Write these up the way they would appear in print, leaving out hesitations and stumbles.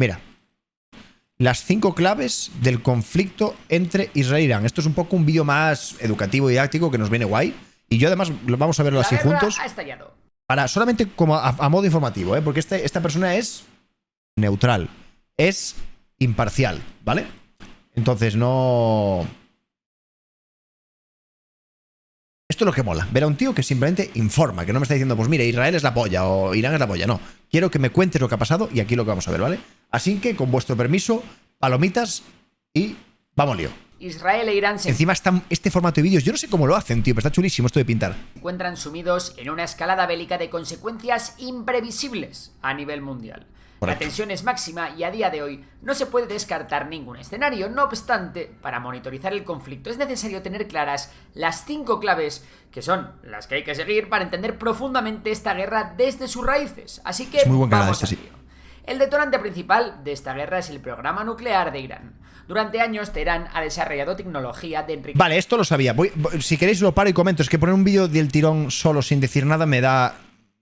Mira, las 5 claves del conflicto entre Israel e Irán. Esto es un poco un vídeo más educativo y didáctico que nos viene guay. Y yo además vamos a verlo así juntos. Ha estallado. Para, solamente como a modo informativo, porque esta persona es neutral, es imparcial, ¿vale? Entonces no... Esto es lo que mola, ver a un tío que simplemente informa, que no me está diciendo, pues mira, Israel es la polla o Irán es la polla, no. Quiero que me cuentes lo que ha pasado y aquí lo que vamos a ver, ¿vale? Así que, con vuestro permiso, palomitas y vamos lío. Israel e Irán se Encima está este formato de vídeos, yo no sé cómo lo hacen, tío, pero está chulísimo esto de pintar. encuentran sumidos en una escalada bélica de consecuencias imprevisibles a nivel mundial. Correcto. La tensión es máxima y a día de hoy no se puede descartar ningún escenario. No obstante, para monitorizar el conflicto es necesario tener claras las 5 claves que son las que hay que seguir para entender profundamente esta guerra desde sus raíces. Así que Es muy buen canal vamos este, al sí. lío. El detonante principal de esta guerra es el programa nuclear de Irán. Durante años, Teherán ha desarrollado tecnología de enriquecimiento. Vale, esto lo sabía. Si queréis lo paro y comento. Es que poner un vídeo del tirón solo sin decir nada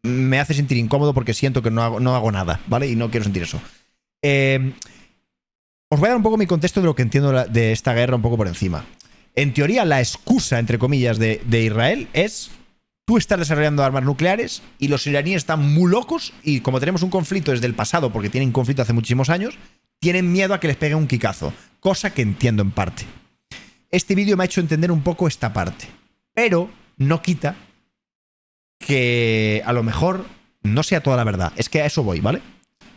me hace sentir incómodo porque siento que no hago nada, ¿vale? Y no quiero sentir eso. Os voy a dar un poco mi contexto de lo que entiendo de esta guerra un poco por encima. En teoría, la excusa, entre comillas, de Israel es: tú estás desarrollando armas nucleares y los iraníes están muy locos y como tenemos un conflicto desde el pasado, porque tienen conflicto hace muchísimos años, tienen miedo a que les pegue un quicazo. Cosa que entiendo en parte. Este vídeo me ha hecho entender un poco esta parte. Pero no quita que a lo mejor no sea toda la verdad. Es que a eso voy, ¿vale?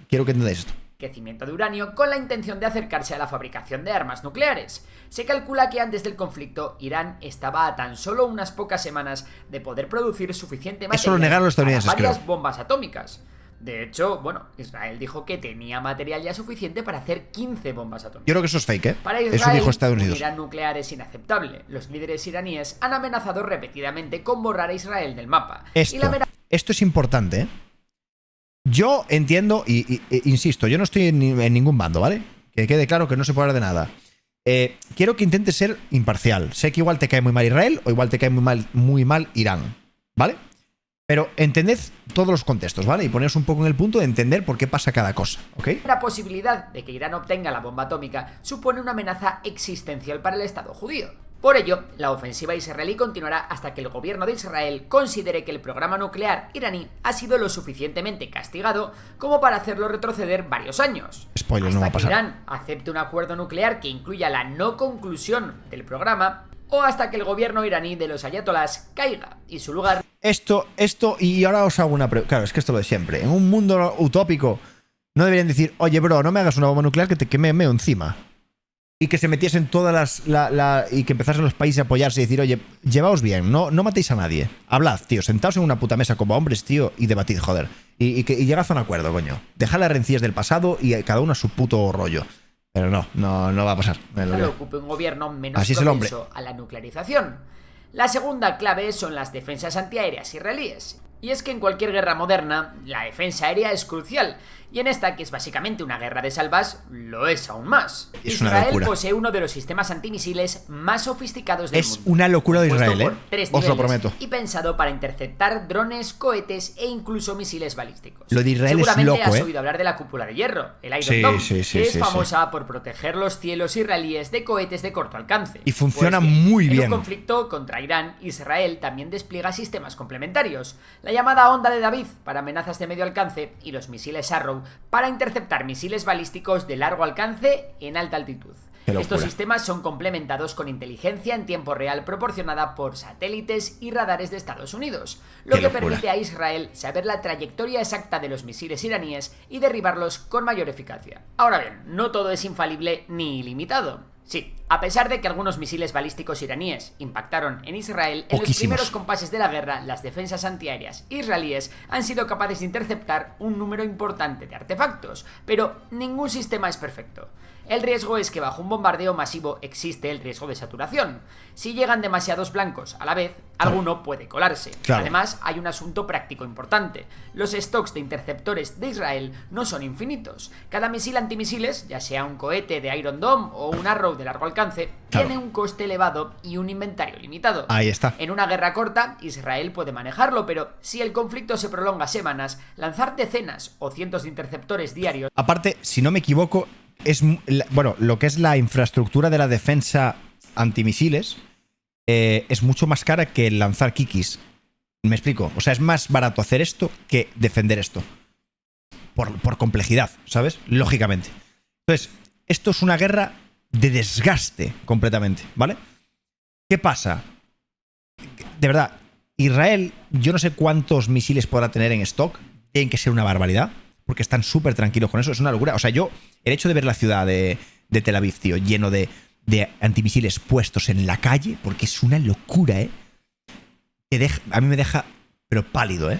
Quiero que entendáis esto. De uranio con la intención de acercarse a la fabricación de armas nucleares. Se calcula que antes del conflicto Irán estaba a tan solo unas pocas semanas de poder producir suficiente material Eso lo negaron los estadounidenses, para varias creo. bombas atómicas. De hecho, bueno, Israel dijo que tenía material ya suficiente para hacer 15 bombas atómicas. Yo creo que eso es fake, ¿eh? Para Eso Israel, dijo Estados Unidos. un Irán nuclear es inaceptable. Los líderes iraníes han amenazado repetidamente con borrar a Israel del mapa. Esto es importante, ¿eh? Yo entiendo y insisto, yo no estoy en ningún bando, ¿vale? Que quede claro que no se puede hablar de nada. Quiero que intentes ser imparcial. Sé que igual te cae muy mal Israel o igual te cae muy mal Irán, ¿vale? Pero entended todos los contextos, ¿vale? Y poneros un poco en el punto de entender por qué pasa cada cosa, ¿ok? La posibilidad de que Irán obtenga la bomba atómica supone una amenaza existencial para el Estado judío. Por ello, la ofensiva israelí continuará hasta que el gobierno de Israel considere que el programa nuclear iraní ha sido lo suficientemente castigado como para hacerlo retroceder varios años. Spoiler, hasta no va a pasar. que Irán acepte un acuerdo nuclear que incluya la no conclusión del programa, o hasta que el gobierno iraní de los ayatolás caiga y su lugar... Esto, y ahora os hago una pregunta. Claro, es que esto lo de siempre. En un mundo utópico no deberían decir: oye, bro, no me hagas una bomba nuclear que te queme meo encima. Y que se metiesen todas y que empezasen los países a apoyarse y decir: oye, llevaos bien, no matéis a nadie. Hablad, tío, sentaos en una puta mesa como hombres, tío, y debatid, joder. Y llegad a un acuerdo, coño. Dejad las rencillas del pasado y cada uno a su puto rollo. Pero no va a pasar. Lo ocupe un gobierno menos Así es el hombre. propenso a la nuclearización. La segunda clave son las defensas antiaéreas israelíes. Y es que en cualquier guerra moderna, la defensa aérea es crucial. Y en esta, que es básicamente una guerra de salvas, lo es aún más. Es una Israel locura. posee uno de los sistemas antimisiles más sofisticados del mundo. Es una locura de compuesto Israel, por 3 Os lo niveles prometo. Y pensado para interceptar drones, cohetes e incluso misiles balísticos. Lo de Israel es Seguramente loco, has oído hablar de la cúpula de hierro, el Iron Sí, Dome, sí, que es sí, famosa por proteger los cielos israelíes de cohetes de corto alcance. Y funciona Pues bien, muy bien. En un conflicto contra Irán, Israel también despliega sistemas complementarios. La llamada onda de David para amenazas de medio alcance y los misiles Arrow para interceptar misiles balísticos de largo alcance en alta altitud. Estos sistemas son complementados con inteligencia en tiempo real proporcionada por satélites y radares de Estados Unidos, lo que permite a Israel saber la trayectoria exacta de los misiles iraníes y derribarlos con mayor eficacia. Ahora bien, no todo es infalible ni ilimitado. Sí, a pesar de que algunos misiles balísticos iraníes impactaron en Israel, en los primeros compases de la guerra, las defensas antiaéreas israelíes han sido capaces de interceptar un número importante de artefactos, pero ningún sistema es perfecto. El riesgo es que bajo un bombardeo masivo existe el riesgo de saturación. Si llegan demasiados blancos a la vez, alguno puede colarse. Claro. Además, hay un asunto práctico importante. Los stocks de interceptores de Israel no son infinitos. Cada misil antimisiles, ya sea un cohete de Iron Dome o un Arrow de largo alcance, tiene un coste elevado y un inventario limitado. Ahí está. En una guerra corta, Israel puede manejarlo, pero si el conflicto se prolonga semanas, lanzar decenas o cientos de interceptores diarios... Aparte, si no me equivoco, bueno, lo que es la infraestructura de la defensa antimisiles es mucho más cara que el lanzar kikis. Me explico. O sea, es más barato hacer esto que defender esto. Por complejidad, ¿sabes? Lógicamente. Entonces, esto es una guerra de desgaste completamente, ¿vale? ¿Qué pasa? De verdad, Israel, yo no sé cuántos misiles podrá tener en stock. Tienen que ser una barbaridad, porque están súper tranquilos con eso. Es una locura. O sea, el hecho de ver la ciudad de Tel Aviv, tío, lleno de antimisiles puestos en la calle, porque es una locura, ¿eh? A mí me deja, pero pálido, ¿eh?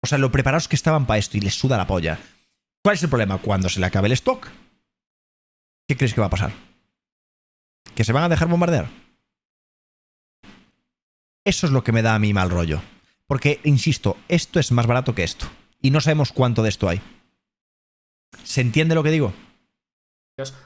O sea, lo preparados que estaban para esto y les suda la polla. ¿Cuál es el problema? Cuando se le acabe el stock, ¿qué crees que va a pasar? ¿Que se van a dejar bombardear? Eso es lo que me da a mí mal rollo. Porque, insisto, esto es más barato que esto. Y no sabemos cuánto de esto hay. ¿Se entiende lo que digo?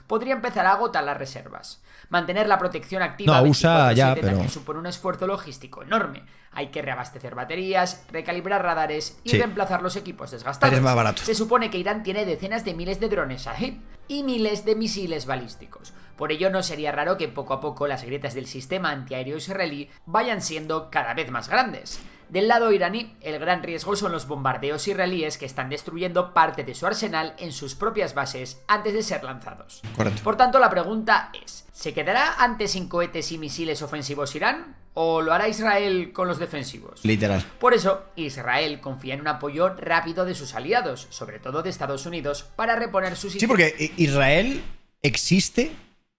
Podría empezar a agotar las reservas. Mantener la protección activa no, usa ya, 24/7 pero... también supone un esfuerzo logístico enorme. Hay que reabastecer baterías, recalibrar radares y reemplazar los equipos desgastados. Pero es más barato. Se supone que Irán tiene decenas de miles de drones Shahid y miles de misiles balísticos. Por ello no sería raro que poco a poco las grietas del sistema antiaéreo israelí vayan siendo cada vez más grandes. Del lado iraní, el gran riesgo son los bombardeos israelíes que están destruyendo parte de su arsenal en sus propias bases antes de ser lanzados. Correcto. Por tanto, la pregunta es, ¿se quedará antes sin cohetes y misiles ofensivos Irán? ¿O lo hará Israel con los defensivos? Literal. Por eso, Israel confía en un apoyo rápido de sus aliados, sobre todo de Estados Unidos, para reponer su sistema. Sí, porque Israel existe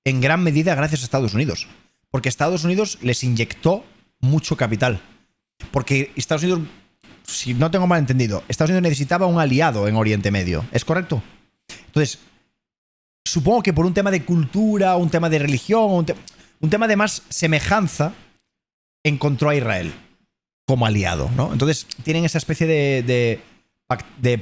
en gran medida gracias a Estados Unidos. Porque Estados Unidos les inyectó mucho capital. Porque Estados Unidos, si no tengo mal entendido, Estados Unidos necesitaba un aliado en Oriente Medio. ¿Es correcto? Entonces, supongo que por un tema de cultura, un tema de religión, un tema de más semejanza, encontró a Israel como aliado, ¿no? Entonces, tienen esa especie de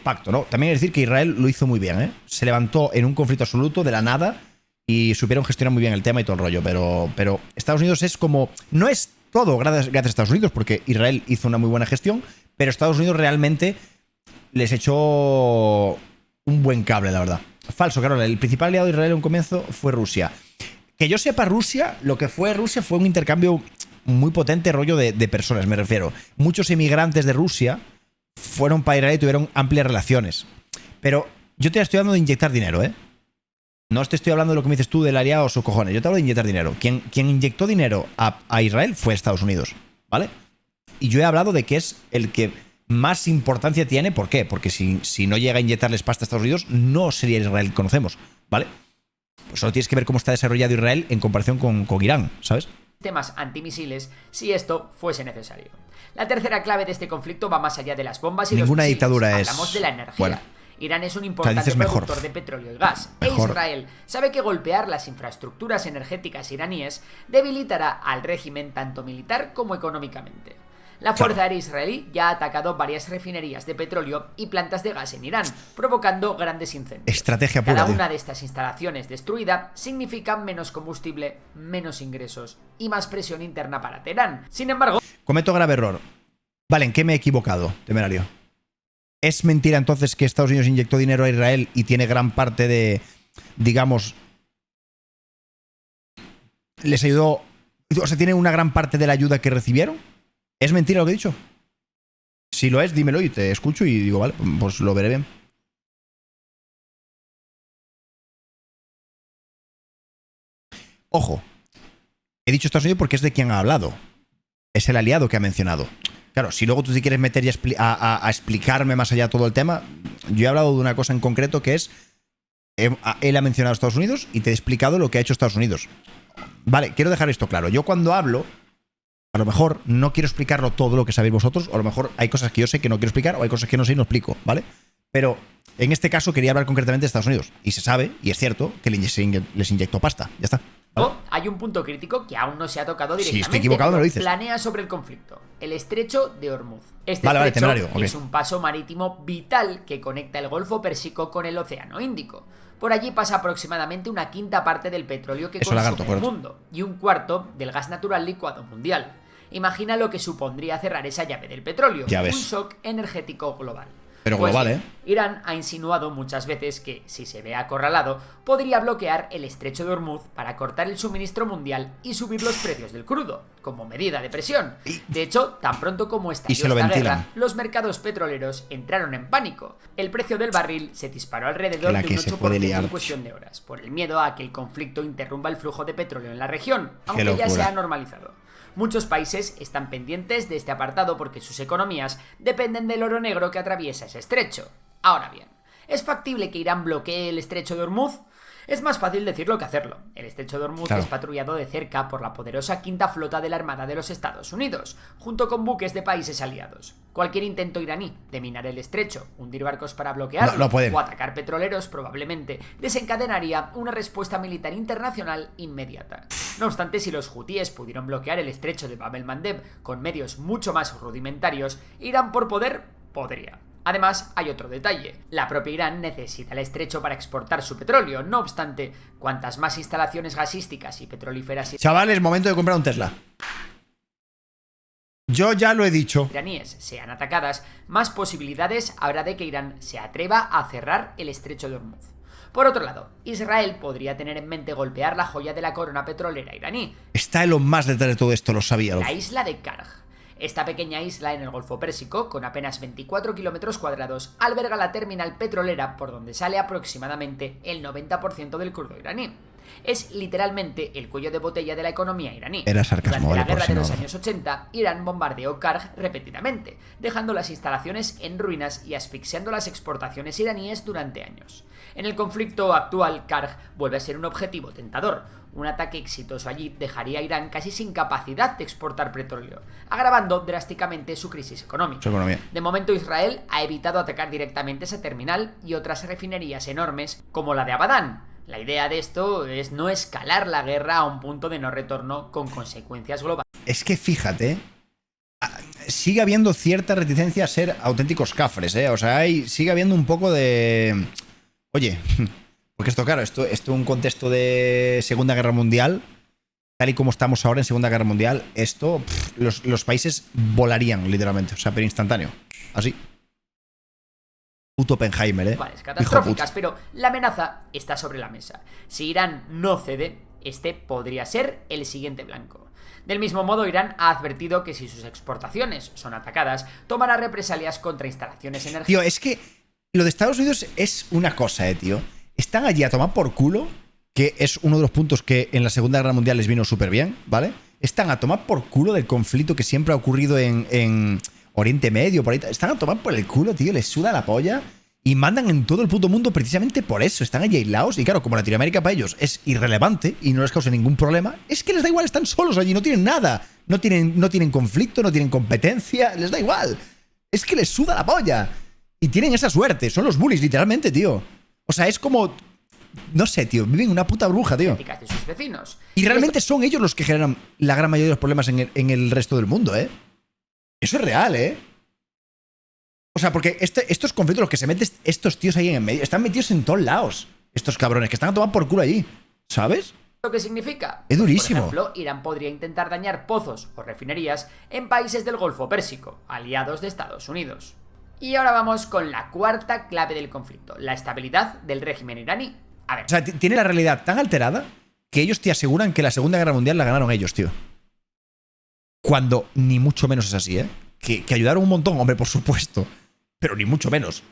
pacto, ¿no? También hay que decir que Israel lo hizo muy bien, ¿eh? Se levantó en un conflicto absoluto de la nada y supieron gestionar muy bien el tema y todo el rollo, pero Estados Unidos es como... No es todo gracias a Estados Unidos, porque Israel hizo una muy buena gestión, pero Estados Unidos realmente les echó un buen cable, la verdad. Falso, claro, el principal aliado de Israel en un comienzo fue Rusia. Que yo sepa, lo que fue Rusia fue un intercambio muy potente, rollo de personas, me refiero. Muchos emigrantes de Rusia fueron para Israel y tuvieron amplias relaciones. Pero yo te estoy hablando de inyectar dinero, ¿eh? No te estoy hablando de lo que me dices tú del aliado o cojones. Yo te hablo de inyectar dinero. Quien inyectó dinero a Israel fue Estados Unidos, ¿vale? Y yo he hablado de que es el que más importancia tiene. ¿Por qué? Porque si no llega a inyectarles pasta a Estados Unidos, no sería el Israel que conocemos, ¿vale? Pues solo tienes que ver cómo está desarrollado Israel en comparación con Irán, ¿sabes? Sistemas antimisiles si esto fuese necesario. La tercera clave de este conflicto va más allá de las bombas y Ninguna los misiles. dictadura es... Hablamos de la energía. Bueno. Irán es un importante productor de petróleo y gas, Mejor. e Israel sabe que golpear las infraestructuras energéticas iraníes debilitará al régimen tanto militar como económicamente. La Fuerza Aérea israelí ya ha atacado varias refinerías de petróleo y plantas de gas en Irán, provocando grandes incendios. Estrategia pura. Cada una de estas instalaciones destruida significa menos combustible, menos ingresos y más presión interna para Teherán. Sin embargo... Cometo grave error. Vale, ¿en qué me he equivocado, temerario? ¿Es mentira entonces que Estados Unidos inyectó dinero a Israel y tiene gran parte de, digamos, les ayudó, o sea, tiene una gran parte de la ayuda que recibieron? ¿Es mentira lo que he dicho? Si lo es, dímelo y te escucho y digo, vale, pues lo veré bien. Ojo, he dicho Estados Unidos porque es de quien ha hablado. Es el aliado que ha mencionado. Claro, si luego tú te quieres meter y a explicarme más allá todo el tema, yo he hablado de una cosa en concreto que es, él ha mencionado a Estados Unidos y te he explicado lo que ha hecho Estados Unidos. Vale, quiero dejar esto claro. Yo cuando hablo, a lo mejor no quiero explicarlo todo lo que sabéis vosotros, o a lo mejor hay cosas que yo sé que no quiero explicar, o hay cosas que no sé y no explico, ¿vale? Pero en este caso quería hablar concretamente de Estados Unidos. Y se sabe, y es cierto, que les inyectó pasta. Ya está. ¿Vale? Hay un punto crítico que aún no se ha tocado directamente. Si estoy equivocado, me lo dices. Planea sobre el conflicto. El estrecho de Hormuz. Este Vale, estrecho temerario, ok. es un paso marítimo vital que conecta el Golfo Pérsico con el Océano Índico. Por allí pasa aproximadamente una quinta parte del petróleo que consume el mundo y un cuarto del gas natural licuado mundial. Imagina lo que supondría cerrar esa llave del petróleo. Ya ves. Un shock energético global. Pero Pues global, bien, Irán ha insinuado muchas veces que, si se ve acorralado, podría bloquear el estrecho de Hormuz para cortar el suministro mundial y subir los precios del crudo, como medida de presión. De hecho, tan pronto como estalló esta guerra, los mercados petroleros entraron en pánico. El precio del barril se disparó alrededor de un 8% en cuestión de horas, por el miedo a que el conflicto interrumpa el flujo de petróleo en la región, aunque ya se ha normalizado. Muchos países están pendientes de este apartado porque sus economías dependen del oro negro que atraviesa ese estrecho. Ahora bien, ¿es factible que Irán bloquee el estrecho de Hormuz? Es más fácil decirlo que hacerlo. El estrecho de Hormuz es patrullado de cerca por la poderosa quinta flota de la Armada de los Estados Unidos, junto con buques de países aliados. Cualquier intento iraní de minar el estrecho, hundir barcos para bloquearlo o atacar petroleros probablemente desencadenaría una respuesta militar internacional inmediata. No obstante, si los hutíes pudieron bloquear el estrecho de Bab el-Mandeb con medios mucho más rudimentarios, Irán por poder podría. Además, hay otro detalle. La propia Irán necesita el estrecho para exportar su petróleo. No obstante, cuantas más instalaciones gasísticas y petrolíferas... Chavales, momento de comprar un Tesla. Yo ya lo he dicho. Iraníes sean atacadas, más posibilidades habrá de que Irán se atreva a cerrar el estrecho de Hormuz. Por otro lado, Israel podría tener en mente golpear la joya de la corona petrolera iraní. Está Elon Musk detrás de todo esto, lo sabía. La isla de Karg. Esta pequeña isla en el Golfo Pérsico, con apenas 24 kilómetros cuadrados, alberga la terminal petrolera por donde sale aproximadamente el 90% del crudo iraní. Es literalmente el cuello de botella de la economía iraní. Era sarcasmo. Durante la guerra de los años 80, Irán bombardeó Karg repetidamente, dejando las instalaciones en ruinas y asfixiando las exportaciones iraníes durante años. En el conflicto actual, Karg vuelve a ser un objetivo tentador. Un ataque exitoso allí dejaría a Irán casi sin capacidad de exportar petróleo, agravando drásticamente su crisis económica. De momento, Israel ha evitado atacar directamente esa terminal y otras refinerías enormes como la de Abadán. La idea de esto es no escalar la guerra a un punto de no retorno con consecuencias globales. Es que fíjate, sigue habiendo cierta reticencia a ser auténticos cafres, ¿eh? O sea, sigue habiendo un poco de... Oye, porque esto, claro, esto es un contexto de Segunda Guerra Mundial, tal y como estamos ahora en Segunda Guerra Mundial, esto, los países volarían, literalmente, o sea, pero instantáneo, así. Puto Oppenheimer, ¿eh? Catastróficas, pero la amenaza está sobre la mesa. Si Irán no cede, este podría ser el siguiente blanco. Del mismo modo, Irán ha advertido que si sus exportaciones son atacadas, tomará represalias contra instalaciones energéticas. Tío, es que lo de Estados Unidos es una cosa, tío. Están allí a tomar por culo, que es uno de los puntos que en la Segunda Guerra Mundial les vino súper bien, ¿vale? Están a tomar por culo del conflicto que siempre ha ocurrido en Oriente Medio, por ahí. Están a tomar por el culo, tío, les suda la polla y mandan en todo el puto mundo precisamente por eso. Están allí aislados y claro, como Latinoamérica para ellos es irrelevante y no les causa ningún problema, es que les da igual, están solos allí, no tienen nada. No tienen conflicto, no tienen competencia, les da igual. Es que les suda la polla. Y tienen esa suerte, son los bullies, literalmente, tío. O sea, es como... No sé, tío, viven una puta bruja, tío. De sus vecinos. Y realmente son ellos los que generan la gran mayoría de los problemas en el resto del mundo, ¿eh? Eso es real, ¿eh? O sea, porque estos conflictos, los que se meten estos tíos ahí en el medio, están metidos en todos lados. Estos cabrones que están a tomar por culo allí, ¿sabes? ¿Lo que significa? Es durísimo. Por ejemplo, Irán podría intentar dañar pozos o refinerías en países del Golfo Pérsico, aliados de Estados Unidos. Y ahora vamos con la cuarta clave del conflicto, la estabilidad del régimen iraní. A ver. O sea, tiene la realidad tan alterada que ellos te aseguran que la Segunda Guerra Mundial la ganaron ellos, tío. Cuando ni mucho menos es así, ¿eh? Que ayudaron un montón, hombre, por supuesto. Pero ni mucho menos.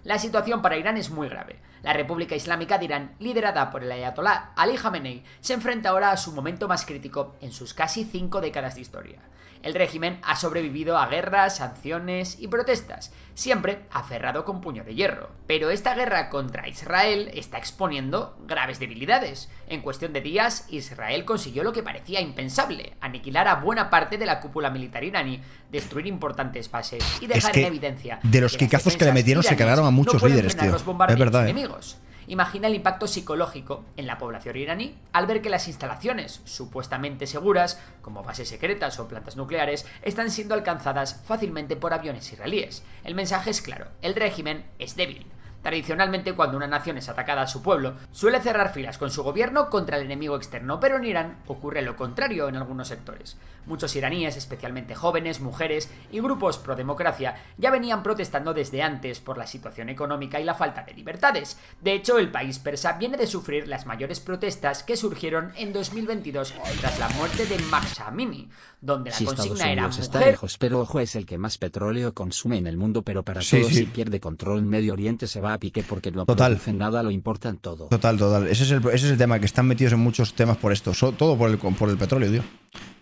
La situación para Irán es muy grave. La República Islámica de Irán, liderada por el ayatolá Ali Khamenei, se enfrenta ahora a su momento más crítico en sus casi 5 décadas de historia. El régimen ha sobrevivido a guerras, sanciones y protestas, siempre aferrado con puño de hierro. Pero esta guerra contra Israel está exponiendo graves debilidades. En cuestión de días, Israel consiguió lo que parecía impensable: aniquilar a buena parte de la cúpula militar iraní, destruir importantes bases y dejar en evidencia de los quicazos que le metieron se cargaron a muchos líderes, tío. Es verdad, enemigos. Imagina el impacto psicológico en la población iraní al ver que las instalaciones supuestamente seguras, como bases secretas o plantas nucleares, están siendo alcanzadas fácilmente por aviones israelíes. El mensaje es claro: el régimen es débil. Tradicionalmente, cuando una nación es atacada a su pueblo, suele cerrar filas con su gobierno contra el enemigo externo, pero en Irán ocurre lo contrario en algunos sectores. Muchos iraníes, especialmente jóvenes, mujeres y grupos pro democracia, ya venían protestando desde antes por la situación económica y la falta de libertades. De hecho, el país persa viene de sufrir las mayores protestas que surgieron en 2022 tras la muerte de Mahsa Amini, donde la consigna era mujer... Está lejos, pero ojo, es el que más petróleo consume en el mundo, pero para todos, si pierde control en Medio Oriente se va a pique porque no producen nada, lo importan todo. Total. Ese es el tema, que están metidos en muchos temas por esto. Todo por el petróleo, tío.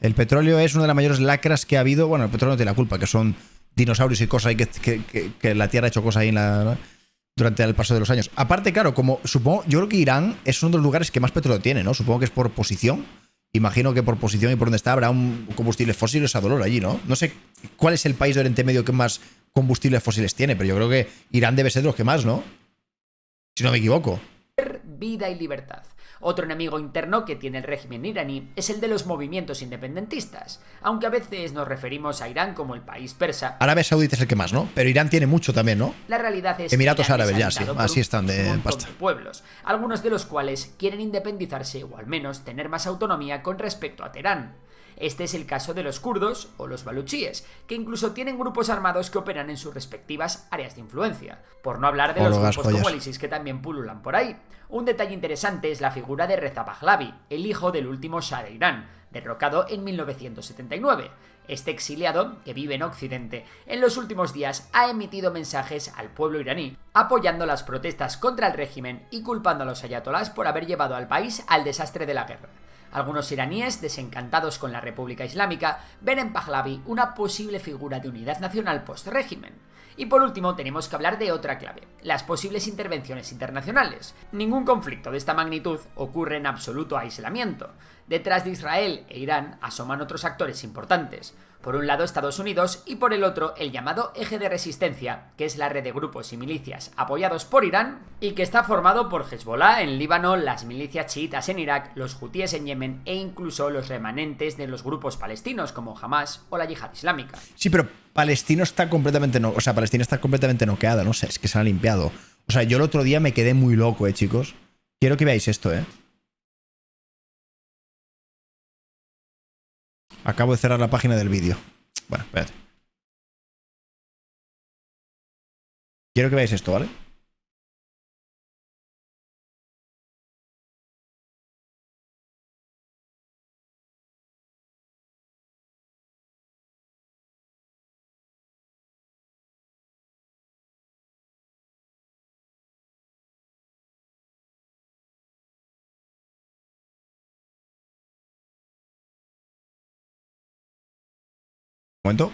El petróleo es una de las mayores lacras que ha habido. Bueno, el petróleo no tiene la culpa, que son dinosaurios y cosas ahí que la Tierra ha hecho cosas ahí durante el paso de los años. Aparte, claro, como supongo, yo creo que Irán es uno de los lugares que más petróleo tiene, ¿no? Supongo que es por posición. Imagino que por posición y por donde está habrá un combustibles fósiles a dolor allí, ¿no? No sé cuál es el país de Oriente Medio que más combustibles fósiles tiene, pero yo creo que Irán debe ser de los que más, ¿no? Si no me equivoco. Vida y libertad. Otro enemigo interno que tiene el régimen iraní es el de los movimientos independentistas, aunque a veces nos referimos a Irán como el país persa. Arabia Saudita es el que más, ¿no? Pero Irán tiene mucho también, ¿no? La realidad es Emiratos que Irán Árabes, es ya, sí. Así están de pasta. De pueblos, algunos de los cuales quieren independizarse o al menos tener más autonomía con respecto a Teherán. Este es el caso de los kurdos o los baluchíes, que incluso tienen grupos armados que operan en sus respectivas áreas de influencia. Por no hablar de los grupos como el ISIS, que también pululan por ahí. Un detalle interesante es la figura de Reza Pahlavi, el hijo del último Shah de Irán, derrocado en 1979. Este exiliado, que vive en Occidente, en los últimos días ha emitido mensajes al pueblo iraní, apoyando las protestas contra el régimen y culpando a los ayatolás por haber llevado al país al desastre de la guerra. Algunos iraníes, desencantados con la República Islámica, ven en Pahlavi una posible figura de unidad nacional post-régimen. Y por último, tenemos que hablar de otra clave: las posibles intervenciones internacionales. Ningún conflicto de esta magnitud ocurre en absoluto aislamiento. Detrás de Israel e Irán asoman otros actores importantes. Por un lado Estados Unidos y por el otro el llamado Eje de Resistencia, que es la red de grupos y milicias apoyados por Irán y que está formado por Hezbollah en Líbano, las milicias chiitas en Irak, los hutíes en Yemen e incluso los remanentes de los grupos palestinos como Hamas o la Yihad Islámica. Sí, pero Palestina está completamente noqueada, no sé, es que se han limpiado. O sea, yo el otro día me quedé muy loco, chicos. Quiero que veáis esto, Acabo de cerrar la página del vídeo. Bueno, espérate. Quiero que veáis esto, ¿vale? Un momento.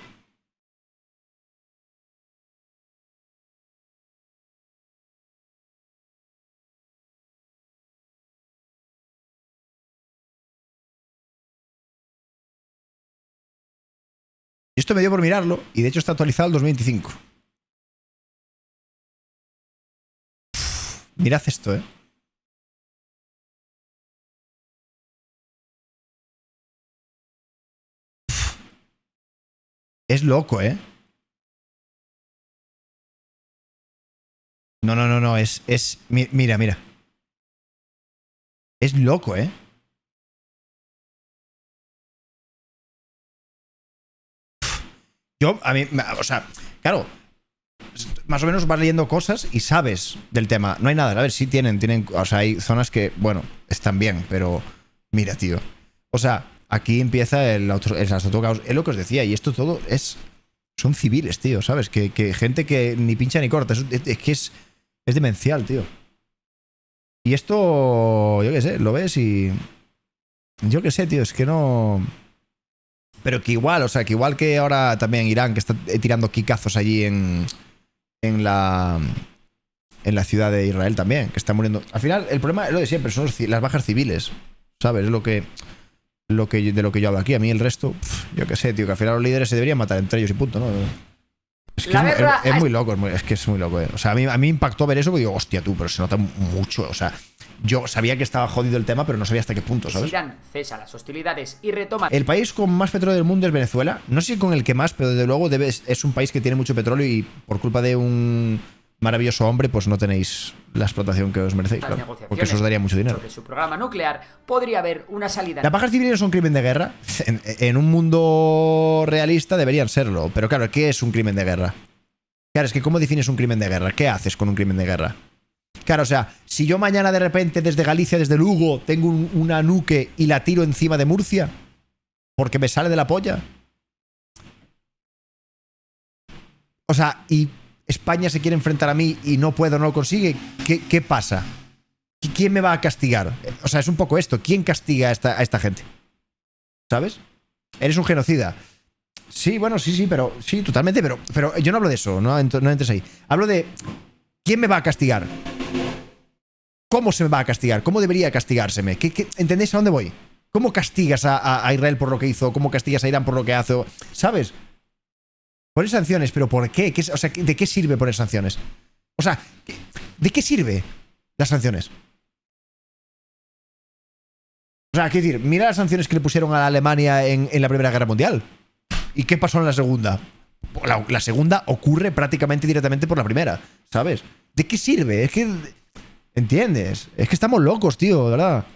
Y esto me dio por mirarlo, y de hecho está actualizado el 2025. Mirad esto, Es loco, No, mira. Es loco, O sea, claro, más o menos vas leyendo cosas y sabes del tema. No hay nada, a ver, sí tienen, o sea, hay zonas que, bueno, están bien, pero mira, tío. O sea, aquí empieza el autocaos. Es lo que os decía, y esto todo son civiles, tío, ¿sabes? Que gente que ni pincha ni corta. Es que es demencial, tío. Y esto, yo qué sé, lo ves y... Yo qué sé, tío, es que no... Pero que igual, o sea, que igual que ahora también Irán, que está tirando quicazos allí en la ciudad de Israel también, que está muriendo. Al final, el problema es lo de siempre, son las bajas civiles, ¿sabes? Es de lo que yo hablo aquí. A mí el resto, yo qué sé, tío, que al final los líderes se deberían matar entre ellos y punto, ¿no? Es que es muy loco, es muy loco. O sea, a mí me impactó ver eso porque digo, hostia, tú, pero se nota mucho. O sea, yo sabía que estaba jodido el tema, pero no sabía hasta qué punto, ¿sabes? Irán cesa las hostilidades y retoma. El país con más petróleo del mundo es Venezuela. No sé si con el que más, pero desde luego es un país que tiene mucho petróleo y por culpa de un maravilloso hombre, pues no tenéis la explotación que os merecéis, claro, porque eso os daría mucho dinero. Sobre su programa nuclear podría haber una salida. ¿Las bajas civiles son un crimen de guerra? En un mundo realista deberían serlo, pero claro, ¿qué es un crimen de guerra? Claro, es que ¿cómo defines un crimen de guerra? ¿Qué haces con un crimen de guerra? Claro, o sea, si yo mañana de repente desde Galicia, desde Lugo, tengo una nuke y la tiro encima de Murcia, porque me sale de la polla. O sea, y España se quiere enfrentar a mí y no puedo, no lo consigue. ¿Qué pasa? ¿Quién me va a castigar? O sea, es un poco esto. ¿Quién castiga a esta gente? ¿Sabes? Eres un genocida. Sí, bueno, sí, pero sí, totalmente, pero yo no hablo de eso, no entres ahí. Hablo de ¿quién me va a castigar? ¿Cómo se me va a castigar? ¿Cómo debería castigárseme? ¿Entendéis a dónde voy? ¿Cómo castigas a Israel por lo que hizo? ¿Cómo castigas a Irán por lo que hace? ¿Sabes? Poner sanciones, ¿pero por qué? O sea, ¿de qué sirve poner sanciones? O sea, ¿de qué sirve las sanciones? O sea, quiero decir, mira las sanciones que le pusieron a la Alemania en la Primera Guerra Mundial. ¿Y qué pasó en la Segunda? La Segunda ocurre prácticamente directamente por la Primera, ¿sabes? ¿De qué sirve? Es que... ¿Entiendes? Es que estamos locos, tío, de verdad.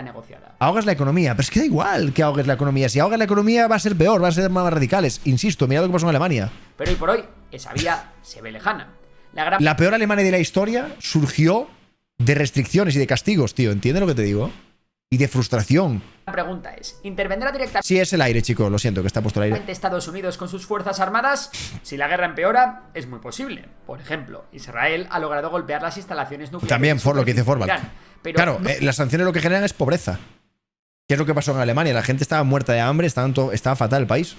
Negociada. Ahogas la economía, pero es que da igual que ahogues la economía. Si ahogas la economía va a ser peor, va a ser más radicales. Insisto, mira lo que pasó en Alemania. Pero hoy por hoy, esa vía se ve lejana. La peor Alemania de la historia surgió de restricciones y de castigos, tío. ¿Entiendes lo que te digo? Y de frustración. La pregunta es, ¿intervendrá directamente? Sí, es el aire, chicos, lo siento, que está puesto el aire. ¿Estados Unidos con sus fuerzas armadas? Si la guerra empeora, es muy posible. Por ejemplo, Israel ha logrado golpear las instalaciones nucleares. También por lo que dice Forward. Pero claro, las sanciones lo que generan es pobreza. ¿Qué es lo que pasó en Alemania? La gente estaba muerta de hambre, estaba fatal el país.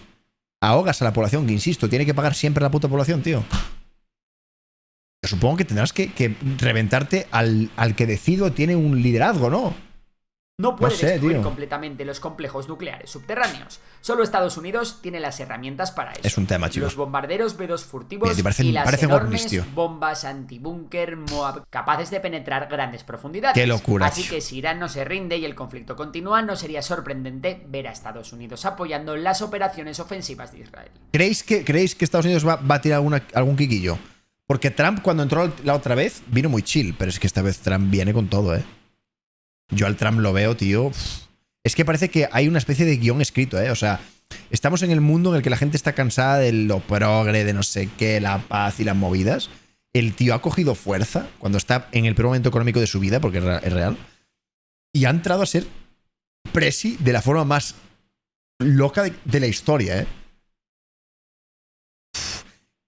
Ahogas a la población, que insisto, tiene que pagar siempre la puta población, tío. Yo supongo que tendrás que reventarte al que decido tiene un liderazgo, ¿no? No puede destruir completamente los complejos nucleares subterráneos. Solo Estados Unidos tiene las herramientas para eso. Es un tema, chicos. Los bombarderos B-2 furtivos y las enormes bombas antibúnker Moab capaces de penetrar grandes profundidades. ¡Qué locura! Así que si Irán no se rinde y el conflicto continúa, no sería sorprendente ver a Estados Unidos apoyando las operaciones ofensivas de Israel. ¿Creéis que Estados Unidos va a tirar algún quiquillo? Porque Trump, cuando entró la otra vez, vino muy chill, pero es que esta vez Trump viene con todo, ¿eh? Yo al Trump lo veo, tío. Es que parece que hay una especie de guión escrito, ¿eh? O sea, estamos en el mundo en el que la gente está cansada de lo progre, de no sé qué, la paz y las movidas. El tío ha cogido fuerza cuando está en el peor momento económico de su vida, porque es real. Y ha entrado a ser presi de la forma más loca de la historia, ¿eh?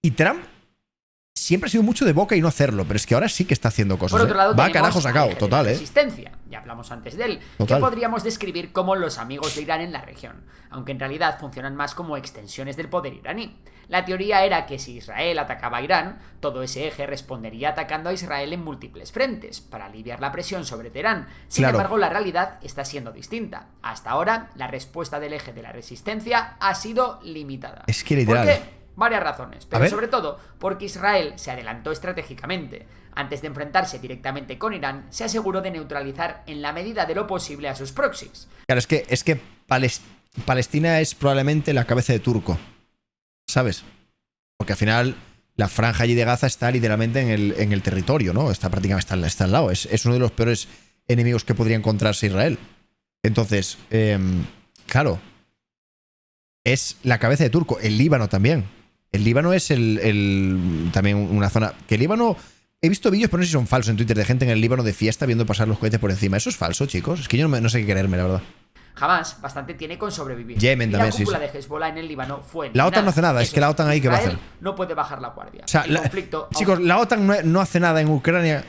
Y Trump siempre ha sido mucho de boca y no hacerlo, pero es que ahora sí que está haciendo cosas. Por otro lado, va carajo sacado, total, resistencia. Ya hablamos antes de él. Total. Que podríamos describir como los amigos de Irán en la región, aunque en realidad funcionan más como extensiones del poder iraní. La teoría era que si Israel atacaba a Irán, todo ese eje respondería atacando a Israel en múltiples frentes, para aliviar la presión sobre Teherán. Sin embargo, la realidad está siendo distinta. Hasta ahora, la respuesta del eje de la resistencia ha sido limitada. Es que literal. ¿Por qué? Varias razones, pero sobre todo porque Israel se adelantó estratégicamente. Antes de enfrentarse directamente con Irán, se aseguró de neutralizar en la medida de lo posible a sus proxies. Claro, es que Palestina es probablemente la cabeza de turco, ¿sabes? Porque al final la franja allí de Gaza está literalmente en el territorio, ¿no? Está prácticamente está al lado. Es uno de los peores enemigos que podría encontrarse Israel. Entonces, claro, es la cabeza de turco. El Líbano también. El Líbano es también una zona... Que el Líbano... He visto vídeos, pero no sé si son falsos en Twitter, de gente en el Líbano de fiesta viendo pasar los cohetes por encima. ¿Eso es falso, chicos? Es que yo no sé qué creerme, la verdad. Jamás, bastante tiene con sobrevivir. Yemen y también, la cúpula de Hezbollah en el Líbano fue la OTAN no hace nada, es que la OTAN ahí, ¿qué va a hacer? No puede bajar la guardia. O sea, chicos, la OTAN no hace nada en Ucrania.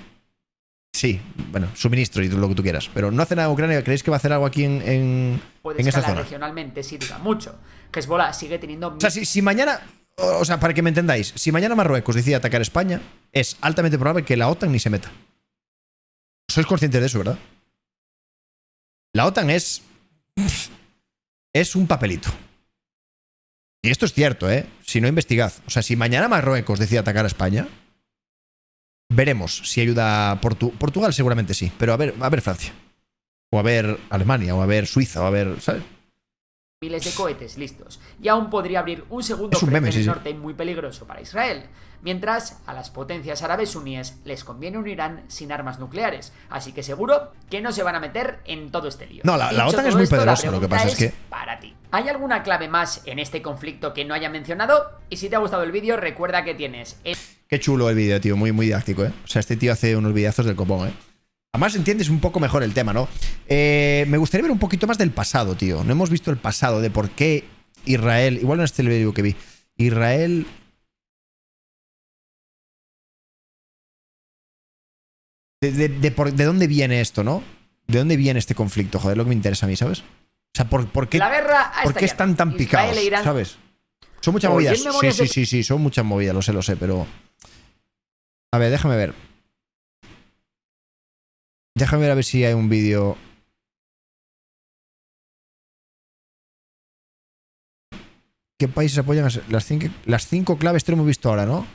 Sí, bueno, suministro y lo que tú quieras. Pero no hace nada en Ucrania. ¿Creéis que va a hacer algo aquí en esa zona? Regionalmente sí duda mucho. Hezbollah sigue teniendo... O sea, si mañana... O sea, para que me entendáis, si mañana Marruecos decide atacar España, es altamente probable que la OTAN ni se meta. Sois conscientes de eso, ¿verdad? La OTAN es un papelito. Y esto es cierto, ¿eh? Si no, investigad. O sea, si mañana Marruecos decide atacar a España, veremos si ayuda a Portugal, seguramente sí. Pero a ver Francia. O a ver Alemania, o a ver Suiza, o a ver... ¿sabes? Miles de cohetes listos. Y aún podría abrir un segundo frente en el norte muy peligroso para Israel. Mientras, a las potencias árabes suníes les conviene un Irán sin armas nucleares. Así que seguro que no se van a meter en todo este lío. No, la OTAN es muy poderosa, lo que pasa es que... Para ti. ¿Hay alguna clave más en este conflicto que no haya mencionado? Y si te ha gustado el vídeo, recuerda que tienes... Qué chulo el vídeo, tío. Muy didáctico, ¿eh? O sea, este tío hace unos videazos del copón, ¿eh? Además entiendes un poco mejor el tema, ¿no? Me gustaría ver un poquito más del pasado, tío. No hemos visto el pasado de por qué Israel... Igual no es este el vídeo que vi. Israel... De dónde viene esto, ¿no? ¿De dónde viene este conflicto? Joder, lo que me interesa a mí, ¿sabes? O sea, ¿por qué, la guerra ¿por qué están tan picados? ¿Sabes? Son muchas movidas. Sí, son muchas movidas, lo sé, pero... A ver, déjame ver. Déjame ver a ver si hay un vídeo. ¿Qué países apoyan las 5 claves? Te lo hemos visto ahora, ¿no?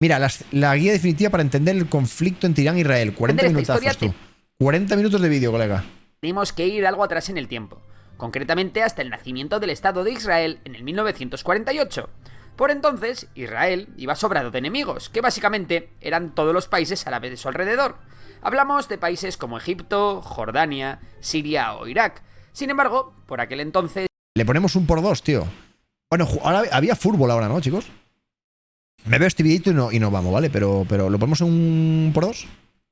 Mira, la guía definitiva para entender el conflicto entre Irán e Israel. 40 minutazos, tú. 40 minutos de vídeo, colega. Tenemos que ir algo atrás en el tiempo. Concretamente hasta el nacimiento del Estado de Israel en el 1948. Por entonces, Israel iba sobrado de enemigos, que básicamente eran todos los países árabes de su alrededor. Hablamos de países como Egipto, Jordania, Siria o Irak. Sin embargo, por aquel entonces... Le ponemos un por 2, tío. Bueno, ahora había fútbol ahora, ¿no, chicos? Me veo este videito y no vamos, ¿vale? Pero ¿lo ponemos en un por 2?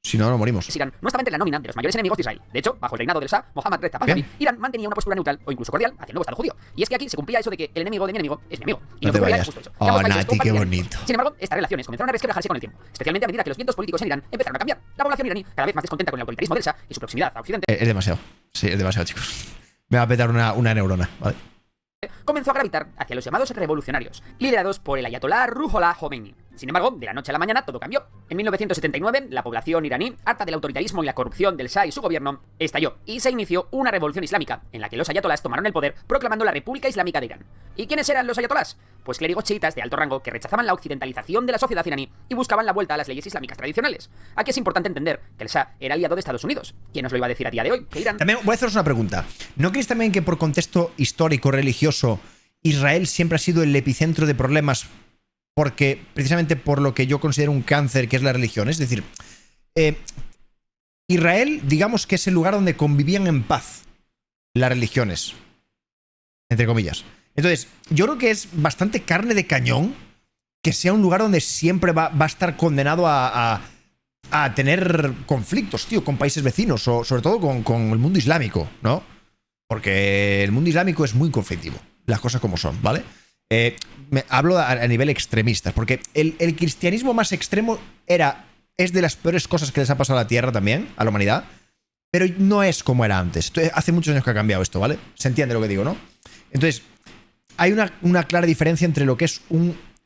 Si no, no morimos. Irán no estaba entre la nómina de los mayores enemigos de Israel. De hecho, bajo el reinado del Shah Mohammad Reza Pahlavi, Irán mantenía una postura neutral o incluso cordial hacia el nuevo Estado judío. Y es que aquí se cumplía eso de que el enemigo de mi enemigo es mi amigo. Y no te vayas. Justo eso. Oh, Nati, qué bonito. Sin embargo, estas relaciones comenzaron a resquebrajarse con el tiempo, especialmente a medida que los vientos políticos en Irán empezaron a cambiar. La población iraní, cada vez más descontenta con el autoritarismo del Shah y su proximidad a Occidente, es demasiado. Sí, es demasiado, chicos. Me va a petar una neurona, ¿vale? Comenzó a gravitar hacia los llamados revolucionarios, liderados por el ayatolá Ruhollah Khomeini. Sin embargo, de la noche a la mañana todo cambió. En 1979, la población iraní, harta del autoritarismo y la corrupción del Shah y su gobierno, estalló y se inició una revolución islámica, en la que los ayatolás tomaron el poder proclamando la República Islámica de Irán. ¿Y quiénes eran los ayatolás? Pues clérigos chiitas de alto rango que rechazaban la occidentalización de la sociedad iraní y buscaban la vuelta a las leyes islámicas tradicionales. Aquí es importante entender que el Shah era aliado de Estados Unidos. ¿Quién nos lo iba a decir a día de hoy? Que Irán... También voy a haceros una pregunta. ¿No creéis también que por contexto histórico, religioso, Israel siempre ha sido el epicentro de problemas porque precisamente por lo que yo considero un cáncer, que es la religión? Es decir, Israel, digamos que es el lugar donde convivían en paz las religiones, entre comillas. Entonces, yo creo que es bastante carne de cañón que sea un lugar donde siempre va a estar condenado a tener conflictos, tío, con países vecinos, o sobre todo con el mundo islámico, ¿no? Porque el mundo islámico es muy conflictivo. Las cosas como son, ¿vale? Hablo a nivel extremista, porque el cristianismo más extremo es de las peores cosas que les ha pasado a la Tierra también, a la humanidad, pero no es como era antes. Hace muchos años que ha cambiado esto, ¿vale? Se entiende lo que digo, ¿no? Entonces, hay una clara diferencia entre lo que es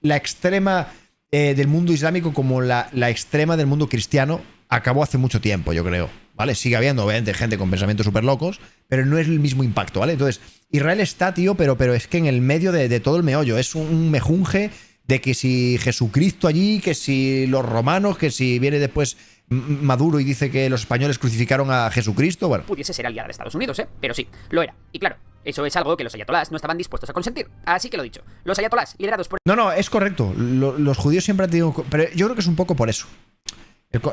la extrema del mundo islámico como la extrema del mundo cristiano. Acabó hace mucho tiempo, yo creo, ¿vale? Sigue habiendo, obviamente, gente con pensamientos súper locos, pero no es el mismo impacto, ¿vale? Entonces, Israel está, tío, pero es que en el medio de todo el meollo. Es un mejunje de que si Jesucristo allí, que si los romanos, que si viene después Maduro y dice que los españoles crucificaron a Jesucristo, bueno. Pudiese ser aliada de Estados Unidos, ¿eh? Pero sí, lo era. Y claro, eso es algo que los ayatolás no estaban dispuestos a consentir. Así que lo dicho, los ayatolás, liderados por... No, es correcto. Los judíos siempre han tenido... Pero yo creo que es un poco por eso.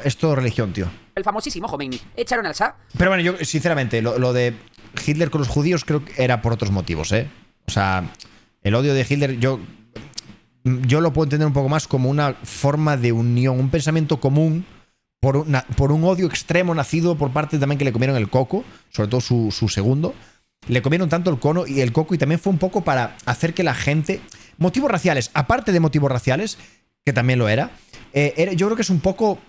Es todo religión, tío. El famosísimo Khomeini. Echaron al Shah. Pero bueno, yo, sinceramente, lo de Hitler con los judíos creo que era por otros motivos, ¿eh? O sea, el odio de Hitler, yo lo puedo entender un poco más como una forma de unión, un pensamiento común por un odio extremo nacido por parte también que le comieron el coco, sobre todo su segundo. Le comieron tanto el cono y el coco, y también fue un poco para hacer que la gente... Motivos raciales, aparte de motivos raciales, que también lo era, yo creo que es un poco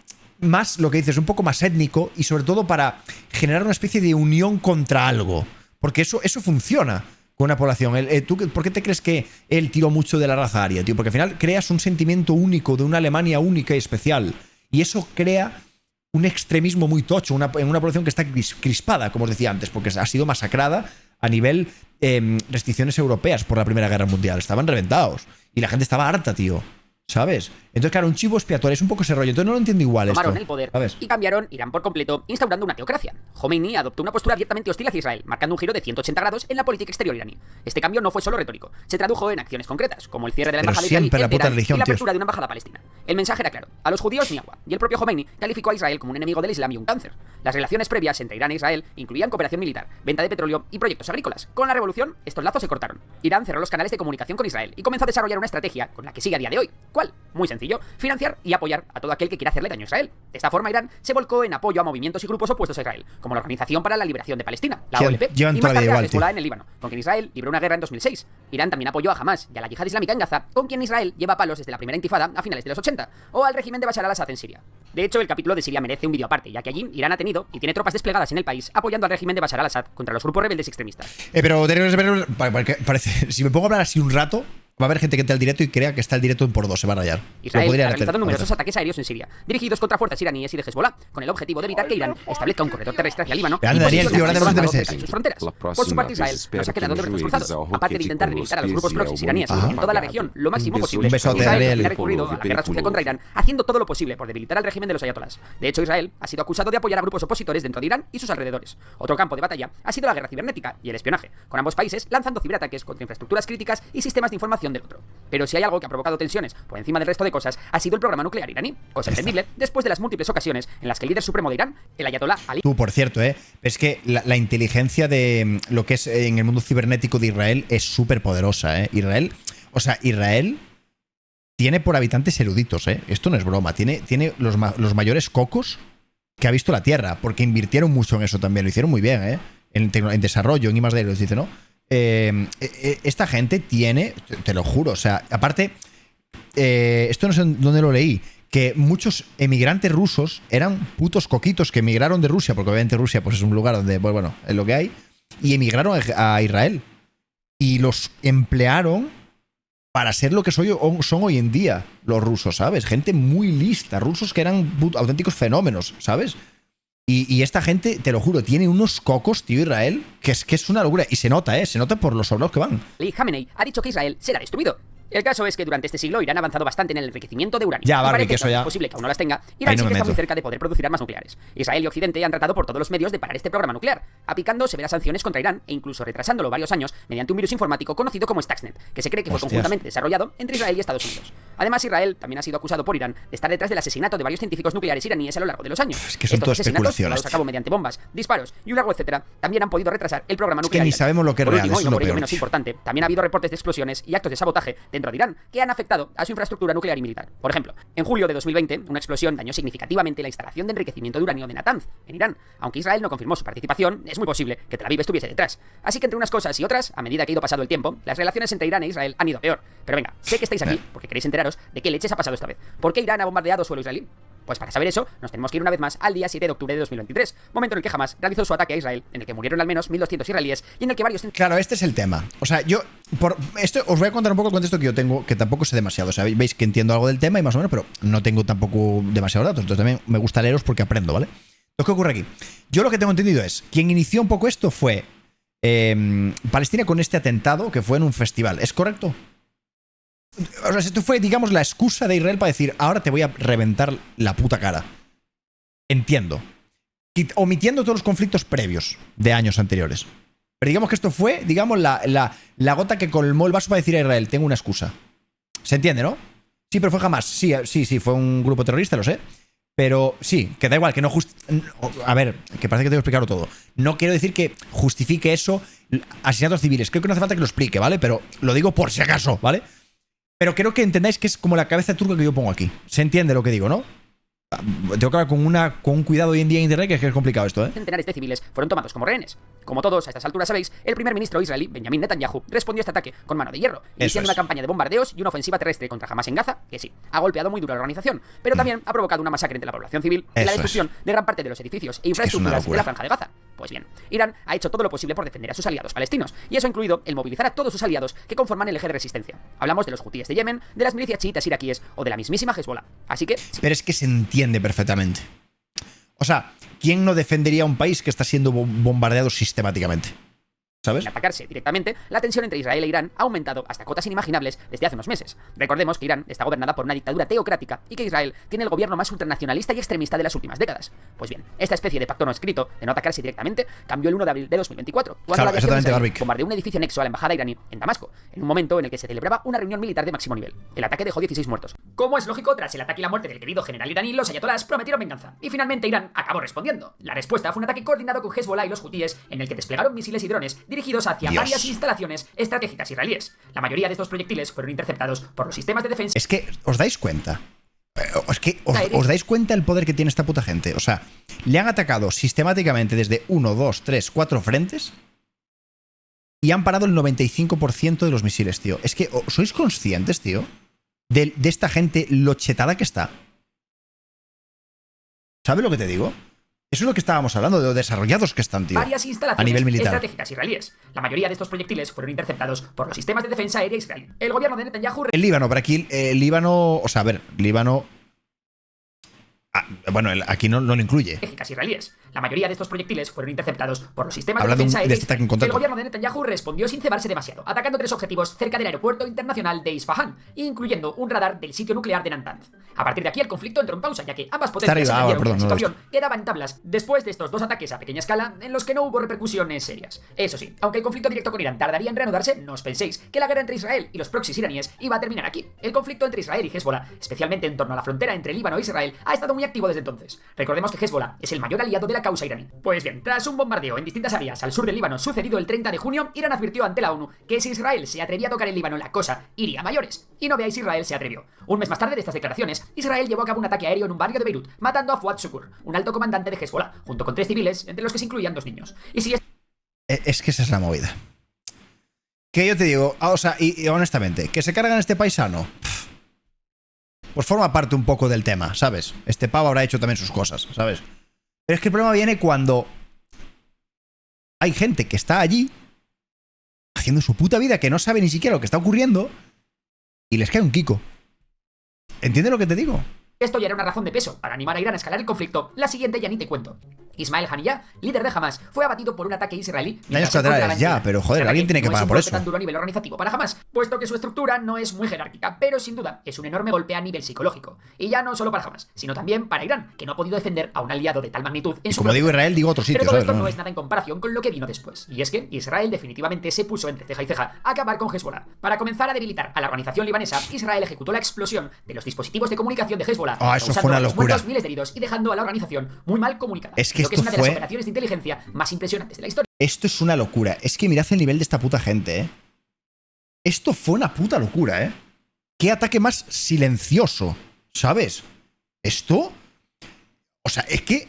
más, lo que dices, un poco más étnico y sobre todo para generar una especie de unión contra algo. Porque eso funciona con una población. ¿Tú por qué te crees que él tiró mucho de la raza aria, tío? Porque al final creas un sentimiento único de una Alemania única y especial. Y eso crea un extremismo muy tocho en una población que está crispada, como os decía antes, porque ha sido masacrada a nivel restricciones europeas por la Primera Guerra Mundial. Estaban reventados. Y la gente estaba harta, tío. ¿Sabes? Entonces, claro, un chivo expiatorio es un poco ese rollo. Entonces no lo entiendo igual. Tomaron el poder, ¿sabes? Y cambiaron Irán por completo, instaurando una teocracia. Khomeini adoptó una postura abiertamente hostil hacia Israel, marcando un giro de 180 grados en la política exterior iraní. Este cambio no fue solo retórico, se tradujo en acciones concretas, como el cierre de la embajada israelí en Teherán y la apertura de una embajada palestina. El mensaje era claro: a los judíos ni agua. Y el propio Khomeini calificó a Israel como un enemigo del Islam y un cáncer. Las relaciones previas entre Irán e Israel incluían cooperación militar, venta de petróleo y proyectos agrícolas. Con la revolución, estos lazos se cortaron. Irán cerró los canales de comunicación con Israel y comenzó a desarrollar una estrategia con la que sigue a día de hoy. ¿Cuál? Muy sencillo: financiar y apoyar a todo aquel que quiera hacerle daño a Israel. De esta forma, Irán se volcó en apoyo a movimientos y grupos opuestos a Israel, como la Organización para la Liberación de Palestina, la OLP, y más tarde a Hezbollah en el Líbano, con quien Israel libró una guerra en 2006. Irán también apoyó a Hamas y a la Yihad Islámica en Gaza, con quien Israel lleva palos desde la primera intifada a finales de los 80, o al régimen de Bashar al-Assad en Siria. De hecho, el capítulo de Siria merece un vídeo aparte, ya que allí Irán ha tenido y tiene tropas desplegadas en el país apoyando al régimen de Bashar al-Assad contra los grupos rebeldes extremistas. Pero parece, si me pongo a hablar así un rato, va a haber gente que entra al directo y crea que está el directo en por dos, se va a rayar. Israel ha realizado numerosos ataques aéreos en Siria, dirigidos contra fuerzas iraníes y de Hezbollah, con el objetivo de evitar que Irán establezca un corredor terrestre hacia Líbano y posicionarse en sus fronteras. Por su parte, Israel no se ha quedado de brazos cruzados, aparte de intentar debilitar a los grupos proxies iraníes en toda la región lo máximo posible. Israel ha recurrido a la guerra sucia contra Irán, haciendo todo lo posible por debilitar al régimen de los ayatolás. De hecho, Israel ha sido acusado de apoyar a grupos opositores dentro de Irán y sus alrededores. Otro campo de batalla ha sido la guerra cibernética y el espionaje, con ambos países lanzando ciberataques contra infraestructuras críticas y sistemas de información del otro. Pero si hay algo que ha provocado tensiones por encima del resto de cosas, ha sido el programa nuclear iraní. Cosa entendible después de las múltiples ocasiones en las que el líder supremo de Irán, el ayatolá Ali... Tú, por cierto, es que la inteligencia de lo que es en el mundo cibernético de Israel es súper poderosa, Israel tiene por habitantes eruditos, Esto no es broma. Tiene los mayores cocos que ha visto la Tierra, porque invirtieron mucho en eso también. Lo hicieron muy bien, en desarrollo, en I+D, les dice, ¿no? Esta gente tiene, te lo juro, o sea, aparte, esto no sé dónde lo leí, que muchos emigrantes rusos eran putos coquitos que emigraron de Rusia, porque obviamente Rusia pues es un lugar donde, pues bueno, es lo que hay, y emigraron a Israel y los emplearon para ser lo que son hoy en día los rusos, ¿sabes? Gente muy lista, rusos que eran auténticos fenómenos, ¿sabes? Y esta gente, te lo juro, tiene unos cocos, tío, Israel, que es una locura. Y se nota, se nota por los soldados que van. Ali Khamenei ha dicho que Israel será destruido. El caso es que durante este siglo Irán ha avanzado bastante en el enriquecimiento de uranio. Ya, Barbie, que eso ya... es posible que aún no las tenga. Irán sí que está muy cerca de poder producir armas nucleares. Israel y Occidente han tratado por todos los medios de parar este programa nuclear, aplicando severas sanciones contra Irán e incluso retrasándolo varios años mediante un virus informático conocido como Stuxnet, que se cree que fue conjuntamente desarrollado entre Israel y Estados Unidos. Además, Israel también ha sido acusado por Irán de estar detrás del asesinato de varios científicos nucleares iraníes a lo largo de los años. Es que son todas especulaciones, llevados a cabo mediante bombas, disparos y un largo etcétera, también han podido retrasar el programa nuclear. Es que ni sabemos lo que es real, último, eso y no por es lo ello peor. Menos importante, también ha habido reportes de explosiones y actos de sabotaje dentro de Irán que han afectado a su infraestructura nuclear y militar. Por ejemplo, en julio de 2020, una explosión dañó significativamente la instalación de enriquecimiento de uranio de Natanz, en Irán. Aunque Israel no confirmó su participación, es muy posible que Tel Aviv estuviese detrás. Así que entre unas cosas y otras, a medida que ha ido pasando el tiempo, las relaciones entre Irán e Israel han ido peor. Pero venga, sé que estáis aquí porque queréis enteraros de qué leches ha pasado esta vez. ¿Por qué Irán ha bombardeado suelo israelí? Pues para saber eso, nos tenemos que ir una vez más al día 7 de octubre de 2023, momento en el que Hamas realizó su ataque a Israel, en el que murieron al menos 1.200 israelíes y en el que varios... Claro, este es el tema. O sea, yo... Por esto os voy a contar un poco el contexto que yo tengo, que tampoco sé demasiado. O sea, veis que entiendo algo del tema y más o menos, pero no tengo tampoco demasiados datos. Entonces también me gusta leeros porque aprendo, ¿vale? Entonces, ¿qué ocurre aquí? Yo lo que tengo entendido es, quien inició un poco esto fue Palestina con este atentado que fue en un festival. ¿Es correcto? O sea, esto fue, digamos, la excusa de Israel para decir, ahora te voy a reventar la puta cara. Entiendo. Omitiendo todos los conflictos previos de años anteriores. Pero digamos que esto fue, digamos, la gota que colmó el vaso para decir a Israel, tengo una excusa. ¿Se entiende, no? Sí, pero fue jamás. Sí, fue un grupo terrorista, lo sé. Pero sí, que da igual, que no a ver, que parece que tengo que explicarlo todo. No quiero decir que justifique eso, asesinatos civiles. Creo que no hace falta que lo explique, ¿vale? Pero lo digo por si acaso, ¿vale? Pero creo que entendáis que es como la cabeza turca que yo pongo aquí. ¿Se entiende lo que digo, no? Tengo que hablar con un cuidado hoy en día en internet que es complicado esto, ¿eh? Centenares de civiles fueron tomados como rehenes. Como todos a estas alturas sabéis, el primer ministro israelí, Benjamin Netanyahu, respondió a este ataque con mano de hierro, iniciando una campaña de bombardeos y una ofensiva terrestre contra Hamas en Gaza, que sí, ha golpeado muy duro a la organización, pero también ha provocado una masacre entre la población civil y la destrucción de gran parte de los edificios e infraestructuras de la Franja de Gaza. Pues bien, Irán ha hecho todo lo posible por defender a sus aliados palestinos, y eso ha incluido el movilizar a todos sus aliados que conforman el eje de resistencia. Hablamos de los hutíes de Yemen, de las milicias chiitas iraquíes o de la mismísima Hezbollah. Así que... Pero es que se entiende perfectamente. O sea, ¿quién no defendería a un país que está siendo bombardeado sistemáticamente? ¿Sabes? Al atacarse directamente, la tensión entre Israel e Irán ha aumentado hasta cotas inimaginables desde hace unos meses. Recordemos que Irán está gobernada por una dictadura teocrática y que Israel tiene el gobierno más ultranacionalista y extremista de las últimas décadas. Pues bien, esta especie de pacto no escrito de no atacarse directamente cambió el 1 de abril de 2024, cuando la aviación israelí bombardeó un edificio anexo a la embajada iraní en Damasco, en un momento en el que se celebraba una reunión militar de máximo nivel. El ataque dejó 16 muertos. Como es lógico, tras el ataque y la muerte del querido general iraní, los ayatolás prometieron venganza. Y finalmente Irán acabó respondiendo. La respuesta fue un ataque coordinado con Hezbollah y los hutíes, en el que desplegaron misiles y drones dirigidos hacia varias instalaciones estratégicas israelíes. La mayoría de estos proyectiles fueron interceptados por los sistemas de defensa. Es que, ¿os dais cuenta? Es que, ¿os dais cuenta el poder que tiene esta puta gente? O sea, le han atacado sistemáticamente desde 1, 2, 3, 4 frentes y han parado el 95% de los misiles, tío. Es que, ¿sois conscientes, tío? De esta gente lo chetada que está. ¿Sabes lo que te digo? Eso es lo que estábamos hablando, de lo desarrollados que están, tío. Varias instalaciones a nivel militar estratégicas israelíes. La mayoría de estos proyectiles fueron interceptados por los sistemas de defensa aérea israelí. El gobierno de Netanyahu... El Líbano, pero aquí el Líbano... O sea, a ver, Líbano... bueno, aquí no lo incluye. Estratégicas israelíes. La mayoría de estos proyectiles fueron interceptados por los sistemas Habla de defensa aérea. El gobierno de Netanyahu respondió sin cebarse demasiado, atacando 3 objetivos cerca del aeropuerto internacional de Isfahan, incluyendo un radar del sitio nuclear de Natanz. A partir de aquí el conflicto entró en pausa, ya que ambas potencias entendieron que la situación quedaba en tablas después de estos 2 ataques a pequeña escala en los que no hubo repercusiones serias. Eso sí, aunque el conflicto directo con Irán tardaría en reanudarse, no os penséis que la guerra entre Israel y los proxies iraníes iba a terminar aquí. El conflicto entre Israel y Hezbollah, especialmente en torno a la frontera entre Líbano e Israel, ha estado muy activo desde entonces. Recordemos que Hezbollah es el mayor aliado de la causa iraní. Pues bien, tras un bombardeo en distintas áreas al sur del Líbano sucedido el 30 de junio, Irán advirtió ante la ONU que si Israel se atrevía a tocar el Líbano, la cosa iría a mayores. Y no veáis, Israel se atrevió. Un mes más tarde de estas declaraciones, Israel llevó a cabo un ataque aéreo en un barrio de Beirut, matando a Fuad Shukur, un alto comandante de Hezbollah, junto con 3 civiles, entre los que se incluían 2 niños. Y si es que esa es la movida. Que yo te digo, o sea, y honestamente, que se cargan este paisano, pues forma parte un poco del tema, ¿sabes? Este pavo habrá hecho también sus cosas, ¿sabes? Pero es que el problema viene cuando hay gente que está allí haciendo su puta vida, que no sabe ni siquiera lo que está ocurriendo, y les cae un Kiko. ¿Entiendes lo que te digo? Esto ya era una razón de peso para animar a Irán a escalar el conflicto. La siguiente ya ni te cuento. Ismail Haniyeh, líder de Hamas, fue abatido por un ataque israelí. Daños colaterales, ya, pero joder, alguien tiene que pagar por eso. No es un golpe tan duro a nivel organizativo para Hamas, puesto que su estructura no es muy jerárquica, pero sin duda es un enorme golpe a nivel psicológico. Y ya no solo para Hamas, sino también para Irán, que no ha podido defender a un aliado de tal magnitud en su como digo Israel, digo otro sitio. Pero todo esto no es nada en comparación con lo que vino después. Y es que Israel definitivamente se puso entre ceja y ceja a acabar con Hezbollah. Para comenzar a debilitar a la organización libanesa, Israel ejecutó la explosión de los dispositivos de comunicación de Hezbollah. Eso fue una locura. Miles de heridos y dejando a la organización muy mal comunicada. Es que esto es una de las operaciones de inteligencia más impresionantes de la historia. Esto es una locura. Es que mirad el nivel de esta puta gente, ¿eh? Esto fue una puta locura, ¿eh? Qué ataque más silencioso, ¿sabes? Esto... O sea, es que...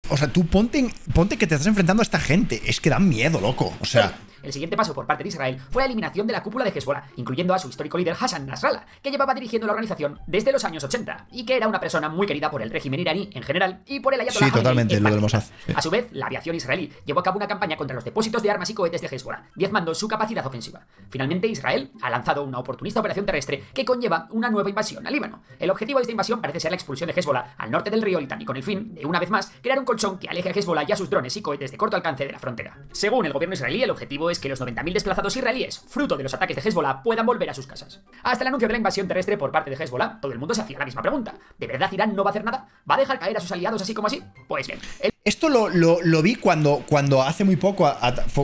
O sea, tú ponte que te estás enfrentando a esta gente. Es que da miedo, loco. O sea... El siguiente paso por parte de Israel fue la eliminación de la cúpula de Hezbollah, incluyendo a su histórico líder Hassan Nasrallah, que llevaba dirigiendo la organización desde los años 80 y que era una persona muy querida por el régimen iraní en general y por el ayatollah. Sí, totalmente, lo del Mossad. Sí. A su vez, la aviación israelí llevó a cabo una campaña contra los depósitos de armas y cohetes de Hezbollah, diezmando su capacidad ofensiva. Finalmente, Israel ha lanzado una oportunista operación terrestre que conlleva una nueva invasión al Líbano. El objetivo de esta invasión parece ser la expulsión de Hezbollah al norte del río Litani, con el fin de, una vez más, crear un colchón que aleje a Hezbollah y a sus drones y cohetes de corto alcance de la frontera. Según el gobierno israelí, el objetivo es que los 90.000 desplazados israelíes, fruto de los ataques de Hezbollah, puedan volver a sus casas. Hasta el anuncio de la invasión terrestre por parte de Hezbollah, todo el mundo se hacía la misma pregunta. ¿De verdad Irán no va a hacer nada? ¿Va a dejar caer a sus aliados así como así? Pues bien. Esto lo vi cuando hace muy poco,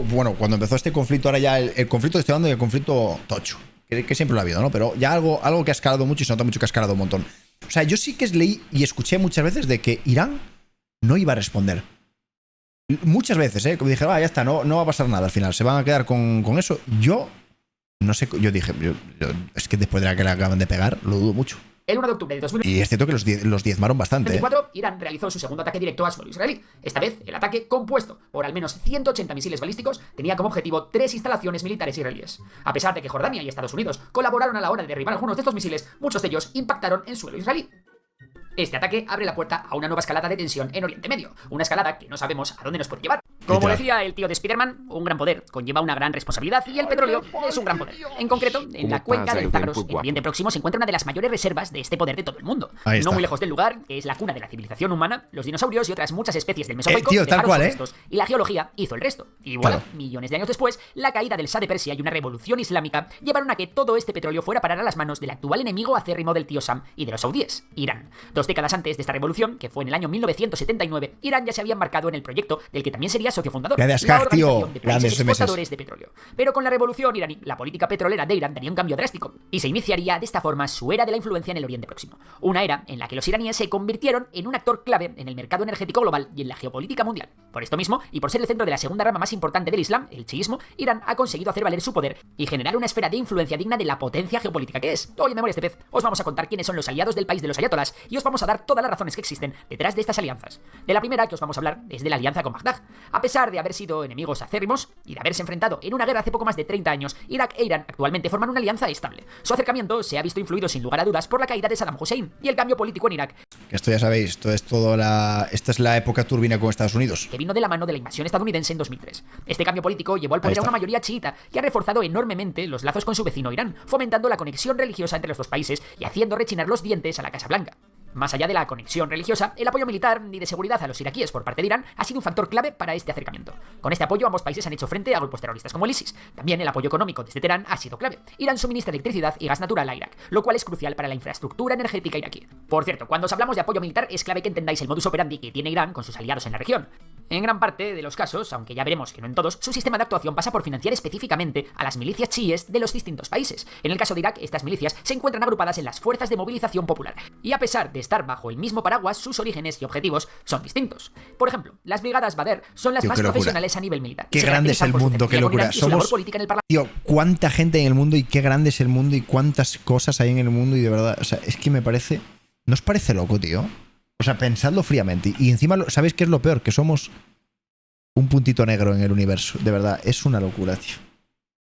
bueno, cuando empezó este conflicto, ahora ya el conflicto que estoy hablando y el conflicto tocho, que siempre lo ha habido, ¿no? Pero ya algo que ha escalado mucho y se nota mucho que ha escalado un montón. O sea, yo sí que leí y escuché muchas veces de que Irán no iba a responder. Muchas veces, como dije, ya está, no va a pasar nada al final, se van a quedar con eso. Yo no sé, yo dije, es que después de la que le acaban de pegar, lo dudo mucho. El 1 de octubre de 2020. Y es cierto que los diezmaron bastante. 24, Irán realizó su segundo ataque directo a suelo israelí. Esta vez, el ataque, compuesto por al menos 180 misiles balísticos, tenía como objetivo 3 instalaciones militares israelíes. A pesar de que Jordania y Estados Unidos colaboraron a la hora de derribar algunos de estos misiles, muchos de ellos impactaron en suelo israelí. Este ataque abre la puerta a una nueva escalada de tensión en Oriente Medio, una escalada que no sabemos a dónde nos puede llevar. Como decía el tío de Spider-Man, un gran poder conlleva una gran responsabilidad y el petróleo es un gran poder. En concreto, en la cuenca del Zagros, en Oriente Próximo, se encuentra una de las mayores reservas de este poder de todo el mundo. No muy lejos del lugar, que es la cuna de la civilización humana, los dinosaurios y otras muchas especies del Mesozoico dejaron sus restos, y la geología hizo el resto. Y voilà, millones de años después, la caída del Shah de Persia y una revolución islámica llevaron a que todo este petróleo fuera a parar a las manos del actual enemigo acérrimo del tío Sam y de los saudíes, Irán. 2 décadas antes de esta revolución, que fue en el año 1979, Irán ya se había embarcado en el proyecto del que también sería socio fundador, la Organización de Países Exportadores de Petróleo. Pero con la revolución iraní, la política petrolera de Irán tenía un cambio drástico, y se iniciaría de esta forma su era de la influencia en el Oriente Próximo. Una era en la que los iraníes se convirtieron en un actor clave en el mercado energético global y en la geopolítica mundial. Por esto mismo, y por ser el centro de la segunda rama más importante del Islam, el chiismo, Irán ha conseguido hacer valer su poder y generar una esfera de influencia digna de la potencia geopolítica que es. Hoy en Memorias de Pez os vamos a contar quiénes son los aliados del país de los ayatolás y os vamos a dar todas las razones que existen detrás de estas alianzas. De la primera que os vamos a hablar es de la alianza con Bagdad. A pesar de haber sido enemigos acérrimos y de haberse enfrentado en una guerra hace poco más de 30 años, Irak e Irán actualmente forman una alianza estable. Su acercamiento se ha visto influido sin lugar a dudas por la caída de Saddam Hussein y el cambio político en Irak. Esto ya sabéis, esta es la época turbina con Estados Unidos. Que vino de la mano de la invasión estadounidense en 2003. Este cambio político llevó al poder a una mayoría chiita que ha reforzado enormemente los lazos con su vecino Irán, fomentando la conexión religiosa entre los dos países y haciendo rechinar los dientes a la Casa Blanca. Más allá de la conexión religiosa, el apoyo militar y de seguridad a los iraquíes por parte de Irán ha sido un factor clave para este acercamiento. Con este apoyo, ambos países han hecho frente a grupos terroristas como el ISIS. También el apoyo económico desde Teherán ha sido clave. Irán suministra electricidad y gas natural a Irak, lo cual es crucial para la infraestructura energética iraquí. Por cierto, cuando os hablamos de apoyo militar, es clave que entendáis el modus operandi que tiene Irán con sus aliados en la región. En gran parte de los casos, aunque ya veremos que no en todos, su sistema de actuación pasa por financiar específicamente a las milicias chiíes de los distintos países. En el caso de Irak, estas milicias se encuentran agrupadas en las Fuerzas de Movilización Popular, y a pesar de estar bajo el mismo paraguas, sus orígenes y objetivos son distintos. Por ejemplo, las brigadas Badr son las más profesionales a nivel militar. Qué grande es el mundo, qué locura. Somos, tío, cuánta gente hay en el mundo y qué grande es el mundo y cuántas cosas hay en el mundo y de verdad, o sea, es que me parece... ¿No os parece loco, tío? O sea, pensadlo fríamente. Y encima, ¿sabéis qué es lo peor? Que somos un puntito negro en el universo. De verdad, es una locura, tío.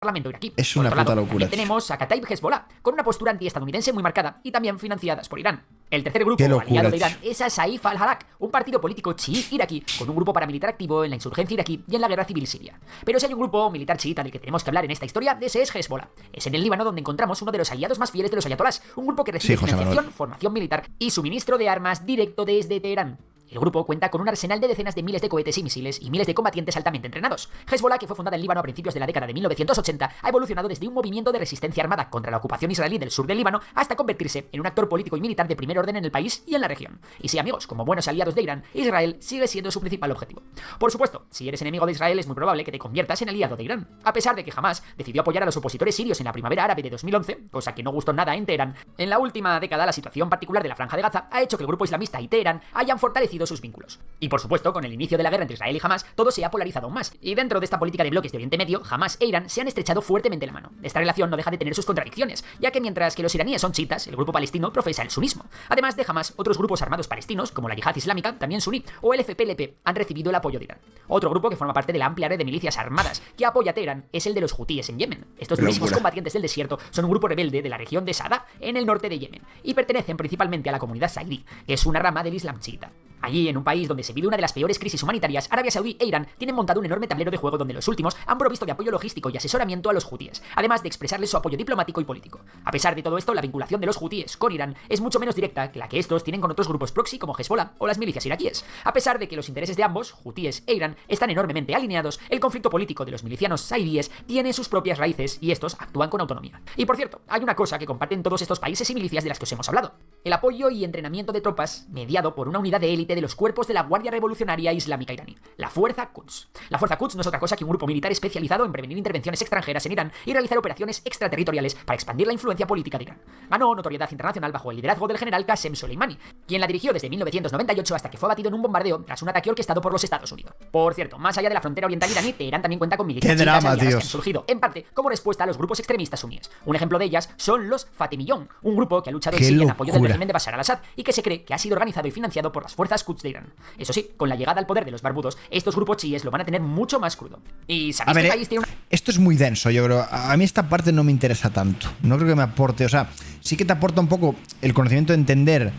Parlamento iraquí. Es una puta locura. Tenemos a Kataib Hezbollah, con una postura antiestadounidense muy marcada y también financiadas por Irán. El tercer grupo aliado de Irán es a Saif al-Harak, un partido político chií iraquí con un grupo paramilitar activo en la insurgencia iraquí y en la guerra civil siria. Pero si hay un grupo militar chiita del que tenemos que hablar en esta historia, ese es Hezbollah. Es en el Líbano donde encontramos uno de los aliados más fieles de los ayatolás, un grupo que recibe financiación, formación militar y suministro de armas directo desde Teherán. El grupo cuenta con un arsenal de decenas de miles de cohetes y misiles y miles de combatientes altamente entrenados. Hezbollah, que fue fundada en Líbano a principios de la década de 1980, ha evolucionado desde un movimiento de resistencia armada contra la ocupación israelí del sur del Líbano hasta convertirse en un actor político y militar de primer orden en el país y en la región. Y sí, amigos, como buenos aliados de Irán, Israel sigue siendo su principal objetivo. Por supuesto, si eres enemigo de Israel es muy probable que te conviertas en aliado de Irán, a pesar de que Hamás decidió apoyar a los opositores sirios en la primavera árabe de 2011, cosa que no gustó nada en Teherán. En la última década, la situación particular de la Franja de Gaza ha hecho que el grupo islamista y Teherán hayan fortalecido sus vínculos. Y por supuesto, con el inicio de la guerra entre Israel y Hamás, todo se ha polarizado aún más. Y dentro de esta política de bloques de Oriente Medio, Hamás e Irán se han estrechado fuertemente la mano. Esta relación no deja de tener sus contradicciones, ya que mientras que los iraníes son chiitas, el grupo palestino profesa el sunismo. Además de Hamás, otros grupos armados palestinos, como la Yihad Islámica, también suní, o el FPLP, han recibido el apoyo de Irán. Otro grupo que forma parte de la amplia red de milicias armadas que apoya a Teherán es el de los hutíes en Yemen. Estos durísimos combatientes del desierto son un grupo rebelde de la región de Saada, en el norte de Yemen, y pertenecen principalmente a la comunidad saidí, que es una rama del Islam chiita. Allí, en un país donde se vive una de las peores crisis humanitarias, Arabia Saudí e Irán tienen montado un enorme tablero de juego donde los últimos han provisto de apoyo logístico y asesoramiento a los hutíes, además de expresarles su apoyo diplomático y político. A pesar de todo esto, la vinculación de los hutíes con Irán es mucho menos directa que la que estos tienen con otros grupos proxy como Hezbollah o las milicias iraquíes. A pesar de que los intereses de ambos, hutíes e Irán, están enormemente alineados, el conflicto político de los milicianos saidíes tiene sus propias raíces y estos actúan con autonomía. Y por cierto, hay una cosa que comparten todos estos países y milicias de las que os hemos hablado: el apoyo y entrenamiento de tropas mediado por una unidad de élite de los cuerpos de la Guardia Revolucionaria Islámica iraní, la Fuerza Quds. La Fuerza Quds no es otra cosa que un grupo militar especializado en prevenir intervenciones extranjeras en Irán y realizar operaciones extraterritoriales para expandir la influencia política de Irán. Ganó notoriedad internacional bajo el liderazgo del general Qasem Soleimani, quien la dirigió desde 1998 hasta que fue abatido en un bombardeo tras un ataque orquestado por los Estados Unidos. Por cierto, más allá de la frontera oriental iraní, Teherán también cuenta con milicias chiitas aliadas que han surgido, en parte, como respuesta a los grupos extremistas suníes. Un ejemplo de ellas son los Fatemillón, un grupo que ha luchado en Siria en apoyo del régimen de Bashar al-Assad y que se cree que ha sido organizado y financiado por las fuerzas Quds de Irán. Eso sí, con la llegada al poder de los barbudos, estos grupos chiíes lo van a tener mucho más crudo. ¿Y sabéis qué país tiene una... Esto es muy denso, yo creo. A mí esta parte no me interesa tanto. No creo que me aporte, o sea, sí que te aporta un poco el conocimiento de entender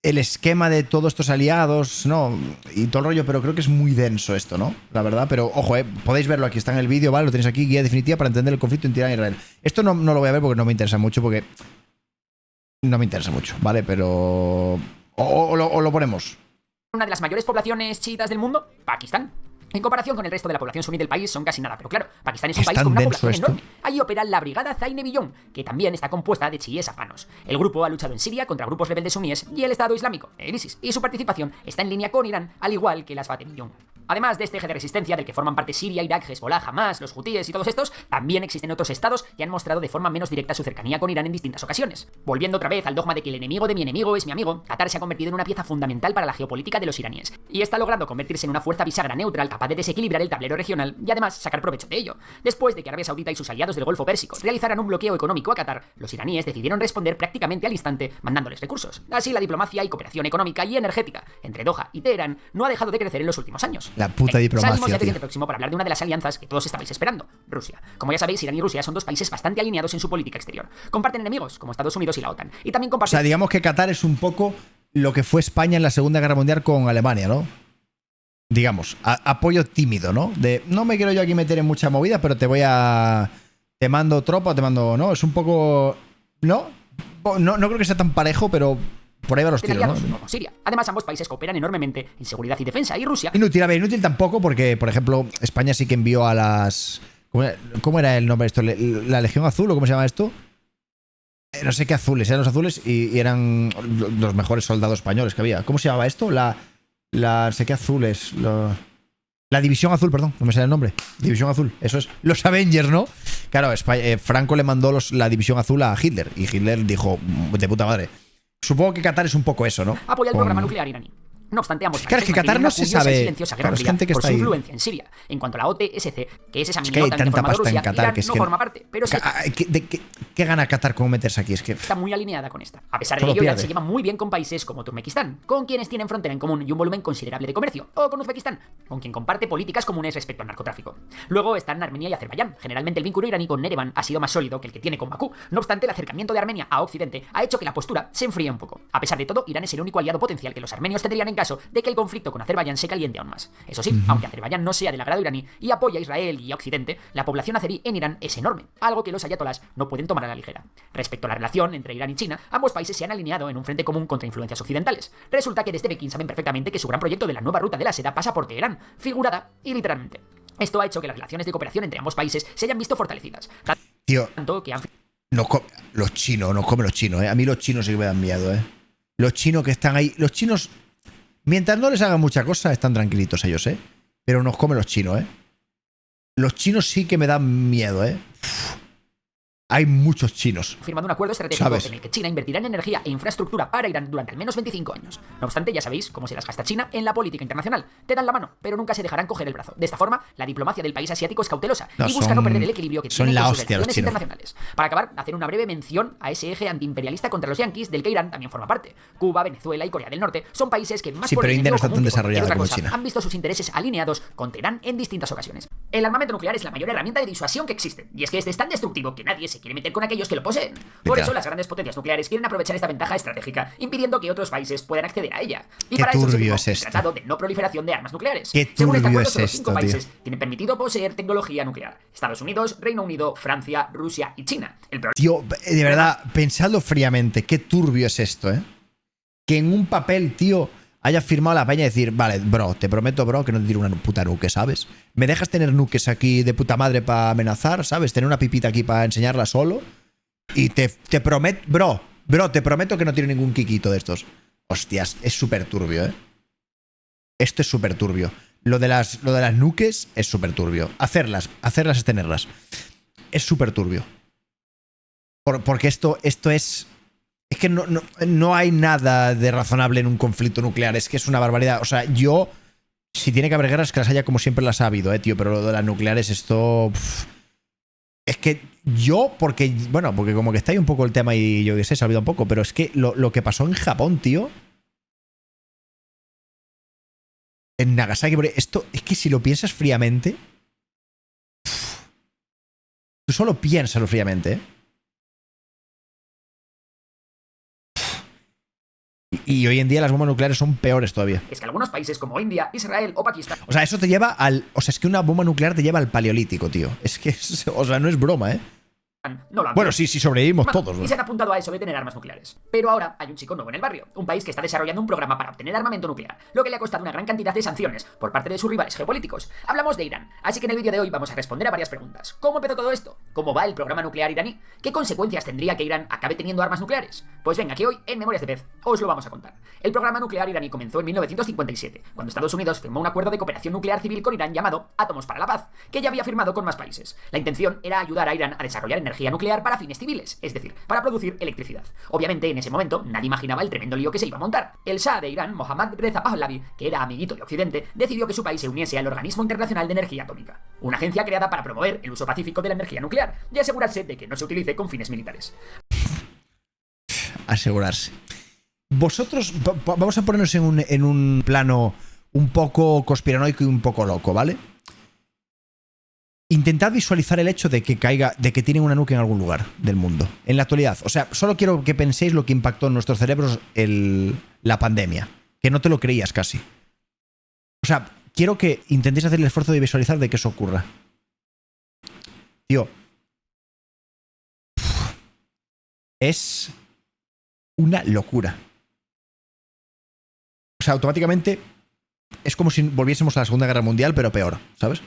el esquema de todos estos aliados, ¿no? Y todo el rollo, pero creo que es muy denso esto, ¿no? La verdad, pero ojo, podéis verlo aquí, está en el vídeo, ¿vale? Lo tenéis aquí, guía definitiva para entender el conflicto entre Irán e Israel. Esto no lo voy a ver porque no me interesa mucho, porque... No me interesa mucho, ¿vale? Pero... O lo ponemos. Una de las mayores poblaciones chiitas del mundo, Pakistán. En comparación con el resto de la población suní del país son casi nada, pero claro, Pakistán es un país con una población enorme. Allí opera la Brigada Zaine-Billon, que también está compuesta de chiíes afganos. El grupo ha luchado en Siria contra grupos rebeldes suníes y el Estado Islámico, el ISIS, y su participación está en línea con Irán, al igual que las Fatemillón. Además de este eje de resistencia del que forman parte Siria, Irak, Hezbollah, Hamas, los hutíes y todos estos, también existen otros estados que han mostrado de forma menos directa su cercanía con Irán en distintas ocasiones. Volviendo otra vez al dogma de que el enemigo de mi enemigo es mi amigo, Qatar se ha convertido en una pieza fundamental para la geopolítica de los iraníes, y está logrando convertirse en una fuerza bisagra neutral capaz de desequilibrar el tablero regional y además sacar provecho de ello. Después de que Arabia Saudita y sus aliados del Golfo Pérsico realizaran un bloqueo económico a Qatar, los iraníes decidieron responder prácticamente al instante mandándoles recursos. Así la diplomacia y cooperación económica y energética entre Doha y Teherán no ha dejado de crecer en los últimos años. La puta diplomacia. Salimos ya de Oriente Próximo para hablar de una de las alianzas que todos estabais esperando, Rusia. Como ya sabéis, Irán y Rusia son dos países bastante alineados en su política exterior. Comparten enemigos como Estados Unidos y la OTAN. Y también comparten... O sea, digamos que Qatar es un poco lo que fue España en la Segunda Guerra Mundial con Alemania, ¿no? Digamos, apoyo tímido, ¿no? De no me quiero yo aquí meter en mucha movida, pero te mando tropa, te mando... ¿No? Es un poco... ¿No? No creo que sea tan parejo, pero... Por ahí va los tiros, ¿no? Como Siria. Además, ambos países cooperan enormemente en seguridad y defensa, y Rusia... Inútil, a ver, inútil tampoco, porque, por ejemplo, España sí que envió a las... ¿Cómo era el nombre de esto? ¿La Legión Azul o cómo se llama esto? No sé qué azules, eran los azules y eran los mejores soldados españoles que había. ¿Cómo se llamaba esto? No sé qué azules... La División Azul, perdón, no me sale el nombre. División Azul, eso es. Los Avengers, ¿no? Claro, Franco le mandó la División Azul a Hitler y Hitler dijo, de puta madre. Supongo que Qatar es un poco eso, ¿no? Apoya el programa nuclear iraní. No obstante, ambos claro, es que Qatar no se sabe claro, es gente que por su influencia en Siria. En cuanto a la OTSC, que es esa mini OTAN que forma Rusia, Qatar, Irán no forma parte. Pero sí, ¿qué gana Qatar con meterse aquí? Es que está muy alineada con esta. A pesar de ello, Irán se lleva muy bien con países como Turkmenistán, con quienes tienen frontera en común y un volumen considerable de comercio, o con Uzbekistán, con quien comparte políticas comunes respecto al narcotráfico. Luego están Armenia y Azerbaiyán. Generalmente el vínculo iraní con Yerevan ha sido más sólido que el que tiene con Bakú. No obstante, el acercamiento de Armenia a Occidente ha hecho que la postura se enfríe un poco. A pesar de todo, Irán es el único aliado potencial que los armenios tendrían en caso de que el conflicto con Azerbaiyán se caliente aún más. Eso sí, aunque Azerbaiyán no sea del agrado iraní y apoya a Israel y a Occidente, la población azerí en Irán es enorme, algo que los ayatolás no pueden tomar a la ligera. Respecto a la relación entre Irán y China, ambos países se han alineado en un frente común contra influencias occidentales. Resulta que desde Pekín saben perfectamente que su gran proyecto de la nueva ruta de la seda pasa por Teherán, figurada y literalmente. Esto ha hecho que las relaciones de cooperación entre ambos países se hayan visto fortalecidas. Tío, tanto que han... los chinos, no comen los chinos, ¿eh? A mí los chinos sí que me dan miedo, ¿eh? Los chinos que están ahí, los chinos... Mientras no les hagan mucha cosa, están tranquilitos ellos, ¿eh? Pero nos comen los chinos, ¿eh? Los chinos sí que me dan miedo, ¿eh? Hay muchos chinos. Firmado un acuerdo estratégico en el que China invertirá en energía e infraestructura para Irán durante al menos 25 años. No obstante, ya sabéis cómo se las gasta China en la política internacional. Te dan la mano, pero nunca se dejarán coger el brazo. De esta forma, la diplomacia del país asiático es cautelosa y busca no perder el equilibrio que tiene con sus relaciones internacionales. Para acabar, hacer una breve mención a ese eje antiimperialista contra los yanquis del que Irán también forma parte. Cuba, Venezuela y Corea del Norte son países que más por el India no está tan desarrollada como China. Han visto sus intereses alineados con Teherán en distintas ocasiones. El armamento nuclear es la mayor herramienta de disuasión que existe, y es que este es tan destructivo que nadie se quiere meter con aquellos que lo poseen. Por eso las grandes potencias nucleares quieren aprovechar esta ventaja estratégica, impidiendo que otros países puedan acceder a ella. Y para eso se firmó el Tratado de No Proliferación de Armas Nucleares. Según este acuerdo, solo 5 países tienen permitido poseer tecnología nuclear: Estados Unidos, Reino Unido, Francia, Rusia y China. Tío, de verdad, pensadlo fríamente, qué turbio es esto, ¿eh? Que en un papel, tío, haya firmado la peña y decir, vale, bro, te prometo, bro, que no te tiro una puta nuke, ¿sabes? ¿Me dejas tener nukes aquí de puta madre para amenazar, ¿sabes? Tener una pipita aquí para enseñarla solo. Y te prometo, bro, te prometo que no tiro ningún quiquito de estos. Hostias, es súper turbio, ¿eh? Esto es súper turbio. Lo de las nukes es súper turbio. Hacerlas es tenerlas. Es súper turbio. Porque esto es... Es que no hay nada de razonable en un conflicto nuclear. Es que es una barbaridad. O sea, si tiene que haber guerras, que las haya como siempre las ha habido, tío. Pero lo de las nucleares, esto... Es que porque como que está ahí un poco el tema y yo qué sé, se ha olvidado un poco. Pero es que lo que pasó en Japón, tío... En Nagasaki, esto es que si lo piensas fríamente... Tú solo piénsalo fríamente, ¿eh? Y hoy en día las bombas nucleares son peores todavía. Es que algunos países como India, Israel o Pakistán... O sea, eso te lleva al... O sea, es que una bomba nuclear te lleva al paleolítico, tío. Es que... O sea, no es broma, ¿eh? No lo han bueno, sí, sobrevivimos todos, ¿no? Y se han apuntado a eso de tener armas nucleares. Pero ahora hay un chico nuevo en el barrio, un país que está desarrollando un programa para obtener armamento nuclear, lo que le ha costado una gran cantidad de sanciones por parte de sus rivales geopolíticos. Hablamos de Irán, así que en el vídeo de hoy vamos a responder a varias preguntas. ¿Cómo empezó todo esto? ¿Cómo va el programa nuclear iraní? ¿Qué consecuencias tendría que Irán acabe teniendo armas nucleares? Pues venga, que hoy, en Memorias de Pez, os lo vamos a contar. El programa nuclear iraní comenzó en 1957, cuando Estados Unidos firmó un acuerdo de cooperación nuclear civil con Irán llamado Átomos para la Paz, que ya había firmado con más países. La intención era ayudar a Irán a desarrollar energía nuclear para fines civiles, es decir, para producir electricidad. Obviamente, en ese momento, nadie imaginaba el tremendo lío que se iba a montar. El Shah de Irán, Mohammad Reza Pahlavi, que era amiguito de Occidente, decidió que su país se uniese al Organismo Internacional de Energía Atómica, una agencia creada para promover el uso pacífico de la energía nuclear y asegurarse de que no se utilice con fines militares. Asegurarse. Vosotros, vamos a ponernos en un plano un poco conspiranoico y un poco loco, ¿vale? Intentad visualizar el hecho de que tienen una nuke en algún lugar del mundo, en la actualidad. O sea, solo quiero que penséis lo que impactó en nuestros cerebros la pandemia, que no te lo creías casi. O sea, quiero que intentéis hacer el esfuerzo de visualizar de que eso ocurra. Tío. Es una locura. O sea, automáticamente es como si volviésemos a la Segunda Guerra Mundial, pero peor, ¿sabes?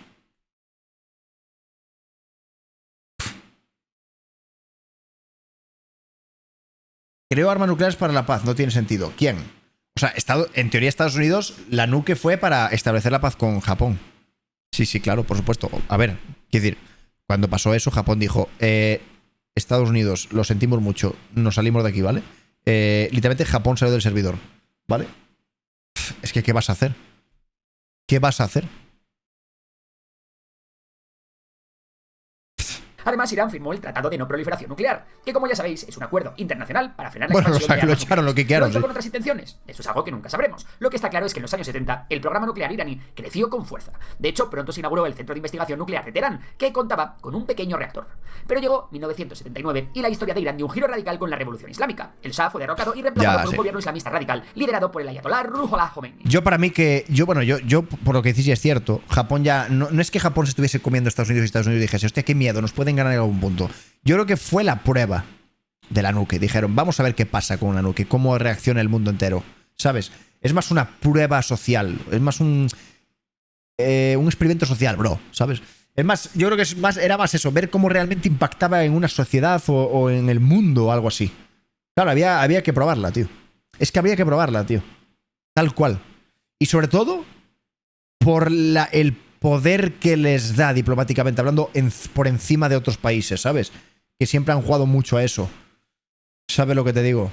Creó armas nucleares para la paz, no tiene sentido. ¿Quién? O sea, en teoría Estados Unidos, la nuke fue para establecer la paz con Japón. Sí, claro, por supuesto. A ver, quiero decir, cuando pasó eso, Japón dijo, Estados Unidos, lo sentimos mucho, nos salimos de aquí, ¿vale? Literalmente Japón salió del servidor, ¿vale? Es que, ¿qué vas a hacer? ¿Qué vas a hacer? Además, Irán firmó el Tratado de No Proliferación Nuclear, que como ya sabéis es un acuerdo internacional para frenar la expansión de armas nucleares. Echaron lo que quieran. ¿Lo hizo con otras intenciones? Eso es algo que nunca sabremos. Lo que está claro es que en los años 70 el programa nuclear iraní creció con fuerza. De hecho, pronto se inauguró el Centro de Investigación Nuclear de Teherán, que contaba con un pequeño reactor. Pero llegó 1979 y la historia de Irán dio un giro radical con la Revolución Islámica. El Shah fue derrocado y reemplazado por un gobierno islamista radical, liderado por el ayatolá Ruhollah Khomeini. Yo por lo que decís es cierto, Japón ya... No es que Japón se estuviese comiendo a Estados Unidos y Estados Unidos dijese, hostia, qué miedo, nos pueden ganar en algún punto. Yo creo que fue la prueba de la nuke. Dijeron, vamos a ver qué pasa con una nuke, cómo reacciona el mundo entero, ¿sabes? Es más una prueba social, es más un experimento social, bro, ¿sabes? Es más, yo creo que era más eso, ver cómo realmente impactaba en una sociedad o en el mundo o algo así. Claro, había que probarla, tío. Es que había que probarla, tío. Tal cual. Y sobre todo, por el poder que les da diplomáticamente hablando por encima de otros países, ¿sabes? Que siempre han jugado mucho a eso. ¿Sabes lo que te digo?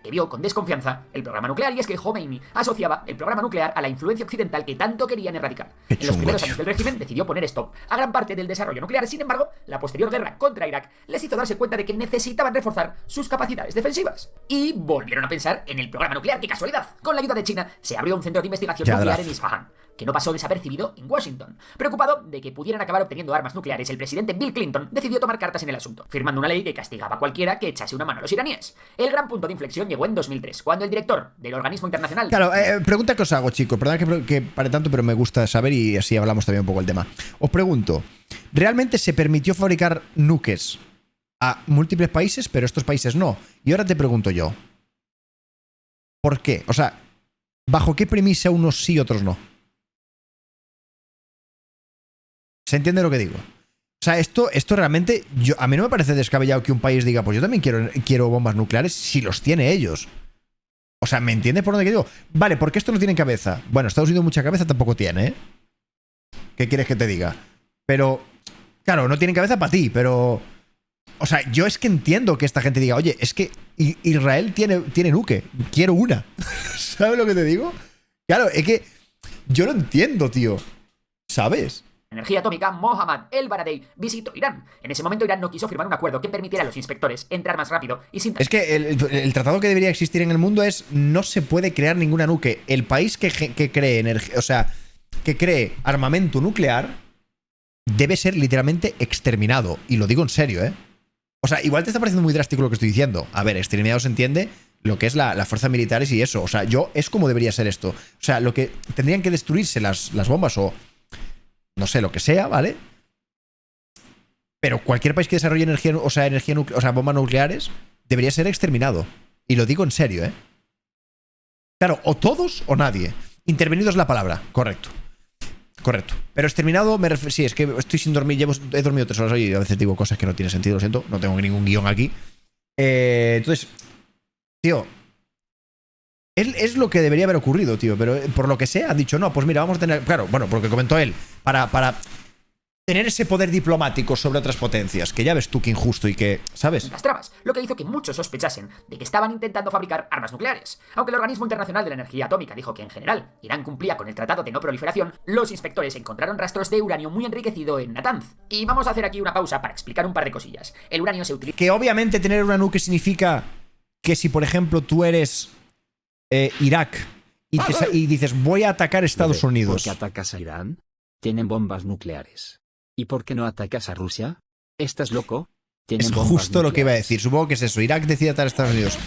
Que vio con desconfianza el programa nuclear, y es que Khomeini asociaba el programa nuclear a la influencia occidental que tanto querían erradicar. En los primeros años del régimen decidió poner stop a gran parte del desarrollo nuclear. Sin embargo, la posterior guerra contra Irak les hizo darse cuenta de que necesitaban reforzar sus capacidades defensivas. Y volvieron a pensar en el programa nuclear. ¡Qué casualidad! Con la ayuda de China se abrió un centro de investigación nuclear en Isfahán, que no pasó desapercibido en Washington. Preocupado de que pudieran acabar obteniendo armas nucleares, el presidente Bill Clinton decidió tomar cartas en el asunto, firmando una ley que castigaba a cualquiera que echase una mano a los iraníes. El gran punto de inflexión llegó en 2003, cuando el director del organismo internacional... Claro, pregunta que os hago, chicos. Perdón que pare tanto, pero me gusta saber y así hablamos también un poco del tema. Os pregunto, ¿realmente se permitió fabricar nukes a múltiples países, pero estos países no? Y ahora te pregunto yo, ¿por qué? O sea, ¿bajo qué premisa unos sí y otros no? ¿Se entiende lo que digo? O sea, esto realmente... a mí no me parece descabellado que un país diga, pues yo también quiero bombas nucleares si los tiene ellos. O sea, ¿me entiendes por dónde digo? Vale, porque esto no tiene cabeza. Bueno, Estados Unidos mucha cabeza tampoco tiene, ¿eh? ¿Qué quieres que te diga? Pero, claro, no tienen cabeza para ti, pero... O sea, yo es que entiendo que esta gente diga, oye, es que Israel tiene nuke, quiero una. ¿Sabes lo que te digo? Claro, es que yo lo entiendo, tío. ¿Sabes? Energía atómica, Mohammad el-Baradei visitó Irán. En ese momento Irán no quiso firmar un acuerdo que permitiera a los inspectores entrar más rápido y sin... Es que el tratado que debería existir en el mundo es no se puede crear ninguna nuke. El país que cree energía, o sea, que cree armamento nuclear debe ser literalmente exterminado. Y lo digo en serio, ¿eh? O sea, igual te está pareciendo muy drástico lo que estoy diciendo. A ver, exterminado se entiende lo que es las fuerzas militares y eso. O sea, es como debería ser esto. O sea, lo que tendrían que destruirse las bombas o... No sé, lo que sea, ¿vale? Pero cualquier país que desarrolle bombas nucleares debería ser exterminado. Y lo digo en serio, ¿eh? Claro, o todos o nadie. Intervenido es la palabra, correcto. Correcto. Pero exterminado me refiero... Sí, es que estoy sin dormir, he dormido 3 horas hoy y a veces digo cosas que no tienen sentido, lo siento. No tengo ningún guión aquí. Entonces, tío... Es lo que debería haber ocurrido, tío. Pero por lo que sea, han dicho, no, pues mira, vamos a tener... Claro, bueno, porque comentó él. Para tener ese poder diplomático sobre otras potencias. Que ya ves tú qué injusto y que... ¿Sabes? Las trabas, lo que hizo que muchos sospechasen de que estaban intentando fabricar armas nucleares. Aunque el Organismo Internacional de la Energía Atómica dijo que en general Irán cumplía con el Tratado de No Proliferación, los inspectores encontraron rastros de uranio muy enriquecido en Natanz. Y vamos a hacer aquí una pausa para explicar un par de cosillas. El uranio se utiliza... Que obviamente tener una nuke significa que si, por ejemplo, tú eres... Irak y dices voy a atacar Estados Unidos. ¿Por qué atacas a Irán? Tienen bombas nucleares. ¿Y por qué no atacas a Rusia? ¿Estás loco? Es justo lo que iba a decir. Supongo que es eso. Irak decide atacar a Estados Unidos.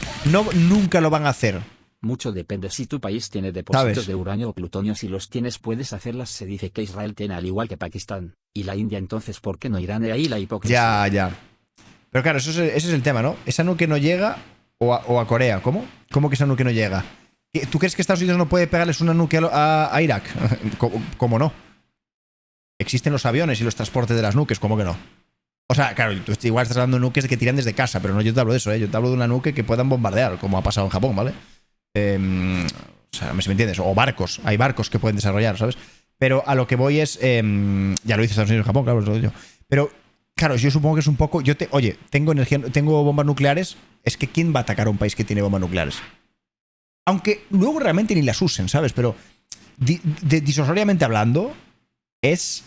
Nunca lo van a hacer. Mucho depende si tu país tiene depósitos ¿sabes? De uranio o plutonio. Si los tienes puedes hacerlas. Se dice que Israel tiene al igual que Pakistán. Y la India, entonces ¿por qué no Irán? De ahí la hipocresía. Ya. Pero claro, ese es el tema, ¿no? Esa nuke no llega o a Corea. ¿Cómo? ¿Cómo que esa nuke no llega? ¿Tú crees que Estados Unidos no puede pegarles una nuke a Irak? ¿Cómo no? Existen los aviones y los transportes de las nukes, ¿cómo que no? O sea, claro, tú igual estás hablando de nukes que tiran desde casa, pero no yo te hablo de eso, ¿eh? Yo te hablo de una nuke que puedan bombardear, como ha pasado en Japón, ¿vale? O sea, si me entiendes, o barcos, hay barcos que pueden desarrollar, ¿sabes? Pero a lo que voy es... ya lo dice Estados Unidos y Japón, claro, lo digo yo. Pero, claro, yo supongo que es un poco... Oye, tengo bombas nucleares, es que ¿quién va a atacar a un país que tiene bombas nucleares? Aunque luego realmente ni las usen, ¿sabes? Pero disuasoriamente hablando, es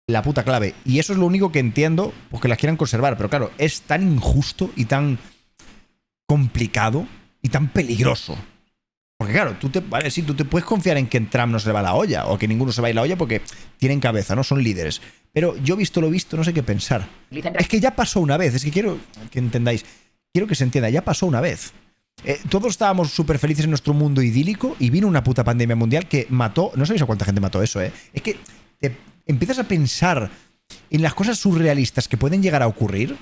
la puta clave. Y eso es lo único que entiendo, porque las quieran conservar. Pero claro, es tan injusto y tan complicado y tan peligroso. Porque claro, tú te puedes confiar en que en Trump no se le va la olla, o que ninguno se va a ir la olla porque tienen cabeza, ¿no? Son líderes. Pero yo visto lo visto, no sé qué pensar. Es que ya pasó una vez, es que quiero que entendáis. Quiero que se entienda, ya pasó una vez. Todos estábamos súper felices en nuestro mundo idílico y vino una puta pandemia mundial que mató... No sabéis a cuánta gente mató eso, ¿eh? Es que te empiezas a pensar en las cosas surrealistas que pueden llegar a ocurrir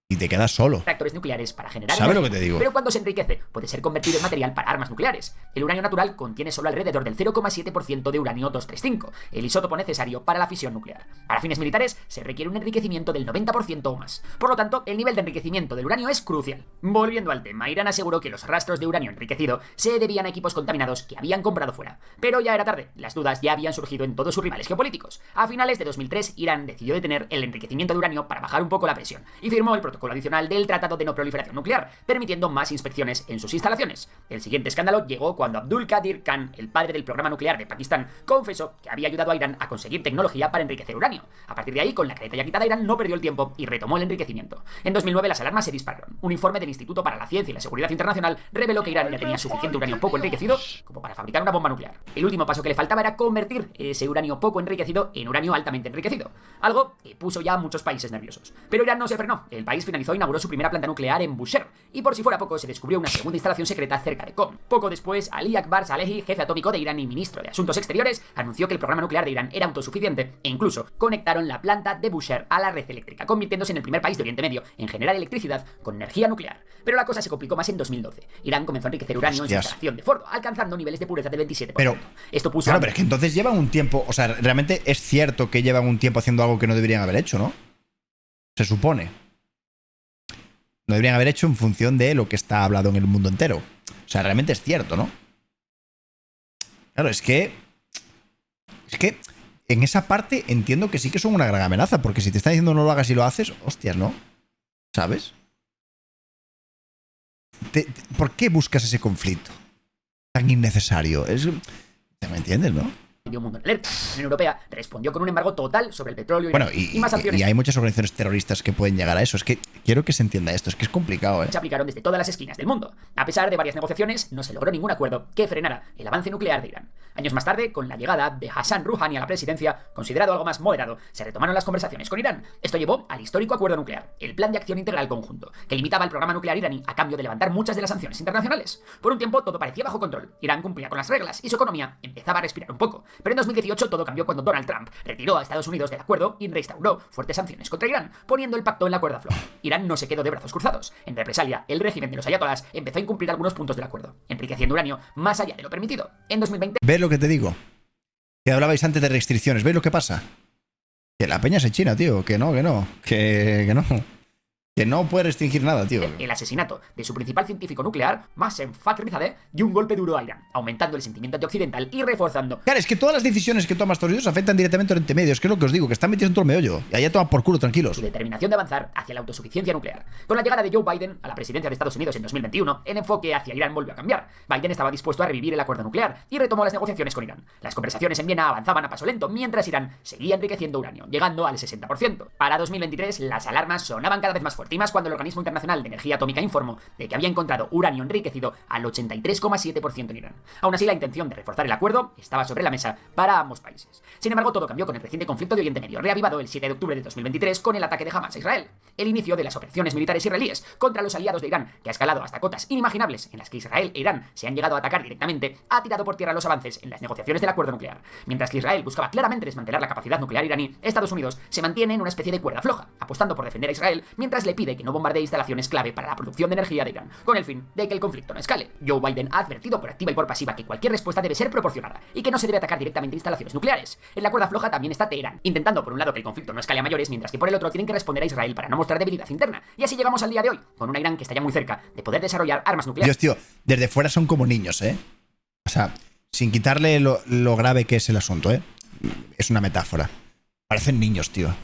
y te quedas solo. Reactores nucleares para generar ¿sabes energía, lo que te digo? pero cuando se enriquece puede ser convertido en material para armas nucleares. El uranio natural contiene solo alrededor del 0,7% de uranio 235, el isótopo necesario para la fisión nuclear. Para fines militares se requiere un enriquecimiento del 90% o más. Por lo tanto, el nivel de enriquecimiento del uranio es crucial. Volviendo al tema, Irán aseguró que los rastros de uranio enriquecido se debían a equipos contaminados que habían comprado fuera. Pero ya era tarde, las dudas ya habían surgido en todos sus rivales geopolíticos. A finales de 2003, Irán decidió detener el enriquecimiento de uranio para bajar un poco la presión y firmó el protocolo adicional del Tratado de No Proliferación Nuclear, permitiendo más inspecciones en sus instalaciones. El siguiente escándalo llegó cuando Abdul Qadir Khan, el padre del programa nuclear de Pakistán, confesó que había ayudado a Irán a conseguir tecnología para enriquecer uranio. A partir de ahí, con la careta ya quitada, Irán no perdió el tiempo y retomó el enriquecimiento. En 2009 las alarmas se dispararon. Un informe del Instituto para la Ciencia y la Seguridad Internacional reveló que Irán ya tenía suficiente uranio poco enriquecido como para fabricar una bomba nuclear. El último paso que le faltaba era convertir ese uranio poco enriquecido en uranio altamente enriquecido, algo que puso ya a muchos países nerviosos. Pero Irán no se frenó. El país finalizó e inauguró su primera planta nuclear en Bushehr, y por si fuera poco se descubrió una segunda instalación secreta cerca de Qom. Poco después, Ali Akbar Salehi, jefe atómico de Irán y ministro de Asuntos Exteriores, anunció que el programa nuclear de Irán era autosuficiente e incluso conectaron la planta de Bushehr a la red eléctrica, convirtiéndose en el primer país de Oriente Medio en generar electricidad con energía nuclear. Pero la cosa se complicó más en 2012. Irán comenzó a enriquecer uranio en su instalación de Fordo, alcanzando niveles de pureza del 27%. Pero esto puso... Claro, pero es que entonces llevan un tiempo... O sea, realmente es cierto que llevan un tiempo haciendo algo que no deberían haber hecho, ¿no? Se supone. No deberían haber hecho en función de lo que está hablado en el mundo entero. O sea, realmente es cierto, ¿no? Claro, es que en esa parte entiendo que sí que son una gran amenaza, porque si te están diciendo no lo hagas y lo haces, hostias, ¿no? ¿Sabes? ¿Por qué buscas ese conflicto tan innecesario? ¿Me entiendes, no? Dio un mundo en alerta. La Unión Europea respondió con un embargo total sobre el petróleo y más sanciones. Y hay muchas organizaciones terroristas que pueden llegar a eso. Es que quiero que se entienda esto, es que es complicado, ¿eh? Se aplicaron desde todas las esquinas del mundo. A pesar de varias negociaciones, no se logró ningún acuerdo que frenara el avance nuclear de Irán. Años más tarde, con la llegada de Hassan Rouhani a la presidencia, considerado algo más moderado, se retomaron las conversaciones con Irán. Esto llevó al histórico acuerdo nuclear, el Plan de Acción Integral Conjunto, que limitaba el programa nuclear iraní a cambio de levantar muchas de las sanciones internacionales. Por un tiempo todo parecía bajo control. Irán cumplía con las reglas y su economía empezaba a respirar un poco. Pero en 2018 todo cambió cuando Donald Trump retiró a Estados Unidos del acuerdo y reinstauró fuertes sanciones contra Irán, poniendo el pacto en la cuerda floja. Irán no se quedó de brazos cruzados. En represalia, el régimen de los ayatolás empezó a incumplir algunos puntos del acuerdo, enriqueciendo uranio más allá de lo permitido. En 2020... ¿Ves lo que te digo? Que hablabais antes de restricciones. ¿Ves lo que pasa? Que la peña se china, tío. Que no. Que no puede restringir nada, tío. El asesinato de su principal científico nuclear, Masen Fakhrizadeh, dio un golpe duro a Irán, aumentando el sentimiento antioccidental y reforzando... Claro, es que todas las decisiones que toma Estados Unidos afectan directamente al Oriente Medio. Es que es lo que os digo, que están metidos en todo el meollo. Y allá toman por culo, tranquilos. Su determinación de avanzar hacia la autosuficiencia nuclear. Con la llegada de Joe Biden a la presidencia de Estados Unidos en 2021, el enfoque hacia Irán volvió a cambiar. Biden estaba dispuesto a revivir el acuerdo nuclear y retomó las negociaciones con Irán. Las conversaciones en Viena avanzaban a paso lento, mientras Irán seguía enriqueciendo uranio, llegando al 60%. Para 2023, las alarmas sonaban cada vez más fuertes, y más cuando el organismo internacional de energía atómica informó de que había encontrado uranio enriquecido al 83,7% en Irán. Aún así, la intención de reforzar el acuerdo estaba sobre la mesa para ambos países. Sin embargo, todo cambió con el reciente conflicto de Oriente Medio, reavivado el 7 de octubre de 2023 con el ataque de Hamas a Israel. El inicio de las operaciones militares israelíes contra los aliados de Irán, que ha escalado hasta cotas inimaginables en las que Israel e Irán se han llegado a atacar directamente, ha tirado por tierra los avances en las negociaciones del acuerdo nuclear. Mientras que Israel buscaba claramente desmantelar la capacidad nuclear iraní, Estados Unidos se mantiene en una especie de cuerda floja, apostando por defender a Israel mientras le pide que no bombardee instalaciones clave para la producción de energía de Irán, con el fin de que el conflicto no escale. Joe Biden ha advertido por activa y por pasiva que cualquier respuesta debe ser proporcionada y que no se debe atacar directamente instalaciones nucleares. En la cuerda floja también está Teherán, intentando por un lado que el conflicto no escale a mayores, mientras que por el otro tienen que responder a Israel para no mostrar debilidad interna. Y así llegamos al día de hoy, con una Irán que está ya muy cerca de poder desarrollar armas nucleares. Dios, tío, desde fuera son como niños, ¿eh? O sea, sin quitarle lo grave que es el asunto, ¿eh? Es una metáfora. Parecen niños, tío.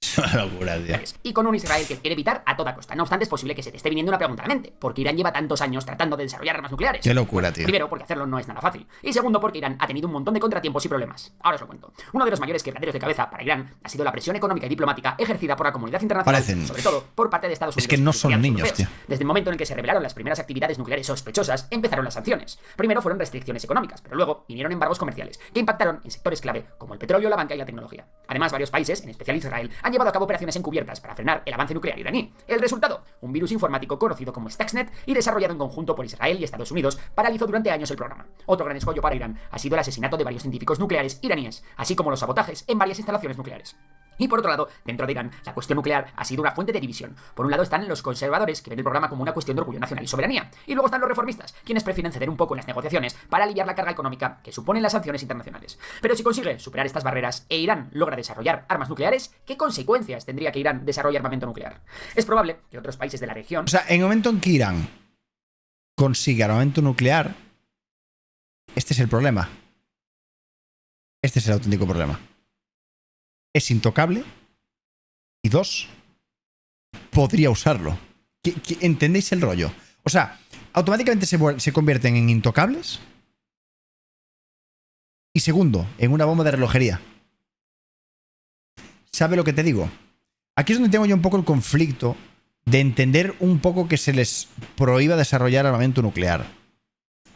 Es una locura, tío. Y con un Israel que quiere evitar a toda costa. No obstante, es posible que se te esté viniendo una pregunta a la mente. ¿Por qué Irán lleva tantos años tratando de desarrollar armas nucleares? Qué locura, tío. Primero, porque hacerlo no es nada fácil. Y segundo, porque Irán ha tenido un montón de contratiempos y problemas. Ahora os lo cuento. Uno de los mayores quebraderos de cabeza para Irán ha sido la presión económica y diplomática ejercida por la comunidad internacional, sobre todo por parte de Estados Unidos. Es que no son niños, europeos. tío. Desde el momento en el que se revelaron las primeras actividades nucleares sospechosas, empezaron las sanciones. Primero fueron restricciones económicas, pero luego vinieron embargos comerciales, que impactaron en sectores clave como el petróleo, la banca y la tecnología. Además, varios países, en especial Israel, han llevado a cabo operaciones encubiertas para frenar el avance nuclear iraní. El resultado, un virus informático conocido como Stuxnet y desarrollado en conjunto por Israel y Estados Unidos, paralizó durante años el programa. Otro gran escollo para Irán ha sido el asesinato de varios científicos nucleares iraníes, así como los sabotajes en varias instalaciones nucleares. Y por otro lado, dentro de Irán, la cuestión nuclear ha sido una fuente de división. Por un lado están los conservadores, que ven el programa como una cuestión de orgullo nacional y soberanía. Y luego están los reformistas, quienes prefieren ceder un poco en las negociaciones para aliviar la carga económica que suponen las sanciones internacionales. Pero si consigue superar estas barreras e Irán logra desarrollar armas nucleares, ¿qué consecuencias tendría que Irán desarrolle armamento nuclear? Es probable que otros países de la región... O sea, en el momento en que Irán consiga armamento nuclear, este es el problema. Este es el auténtico problema. Es intocable y dos, podría usarlo. ¿Entendéis el rollo? O sea, automáticamente se convierten en intocables y segundo, en una bomba de relojería. ¿Sabe lo que te digo? Aquí es donde tengo yo un poco el conflicto de entender un poco que se les prohíba desarrollar armamento nuclear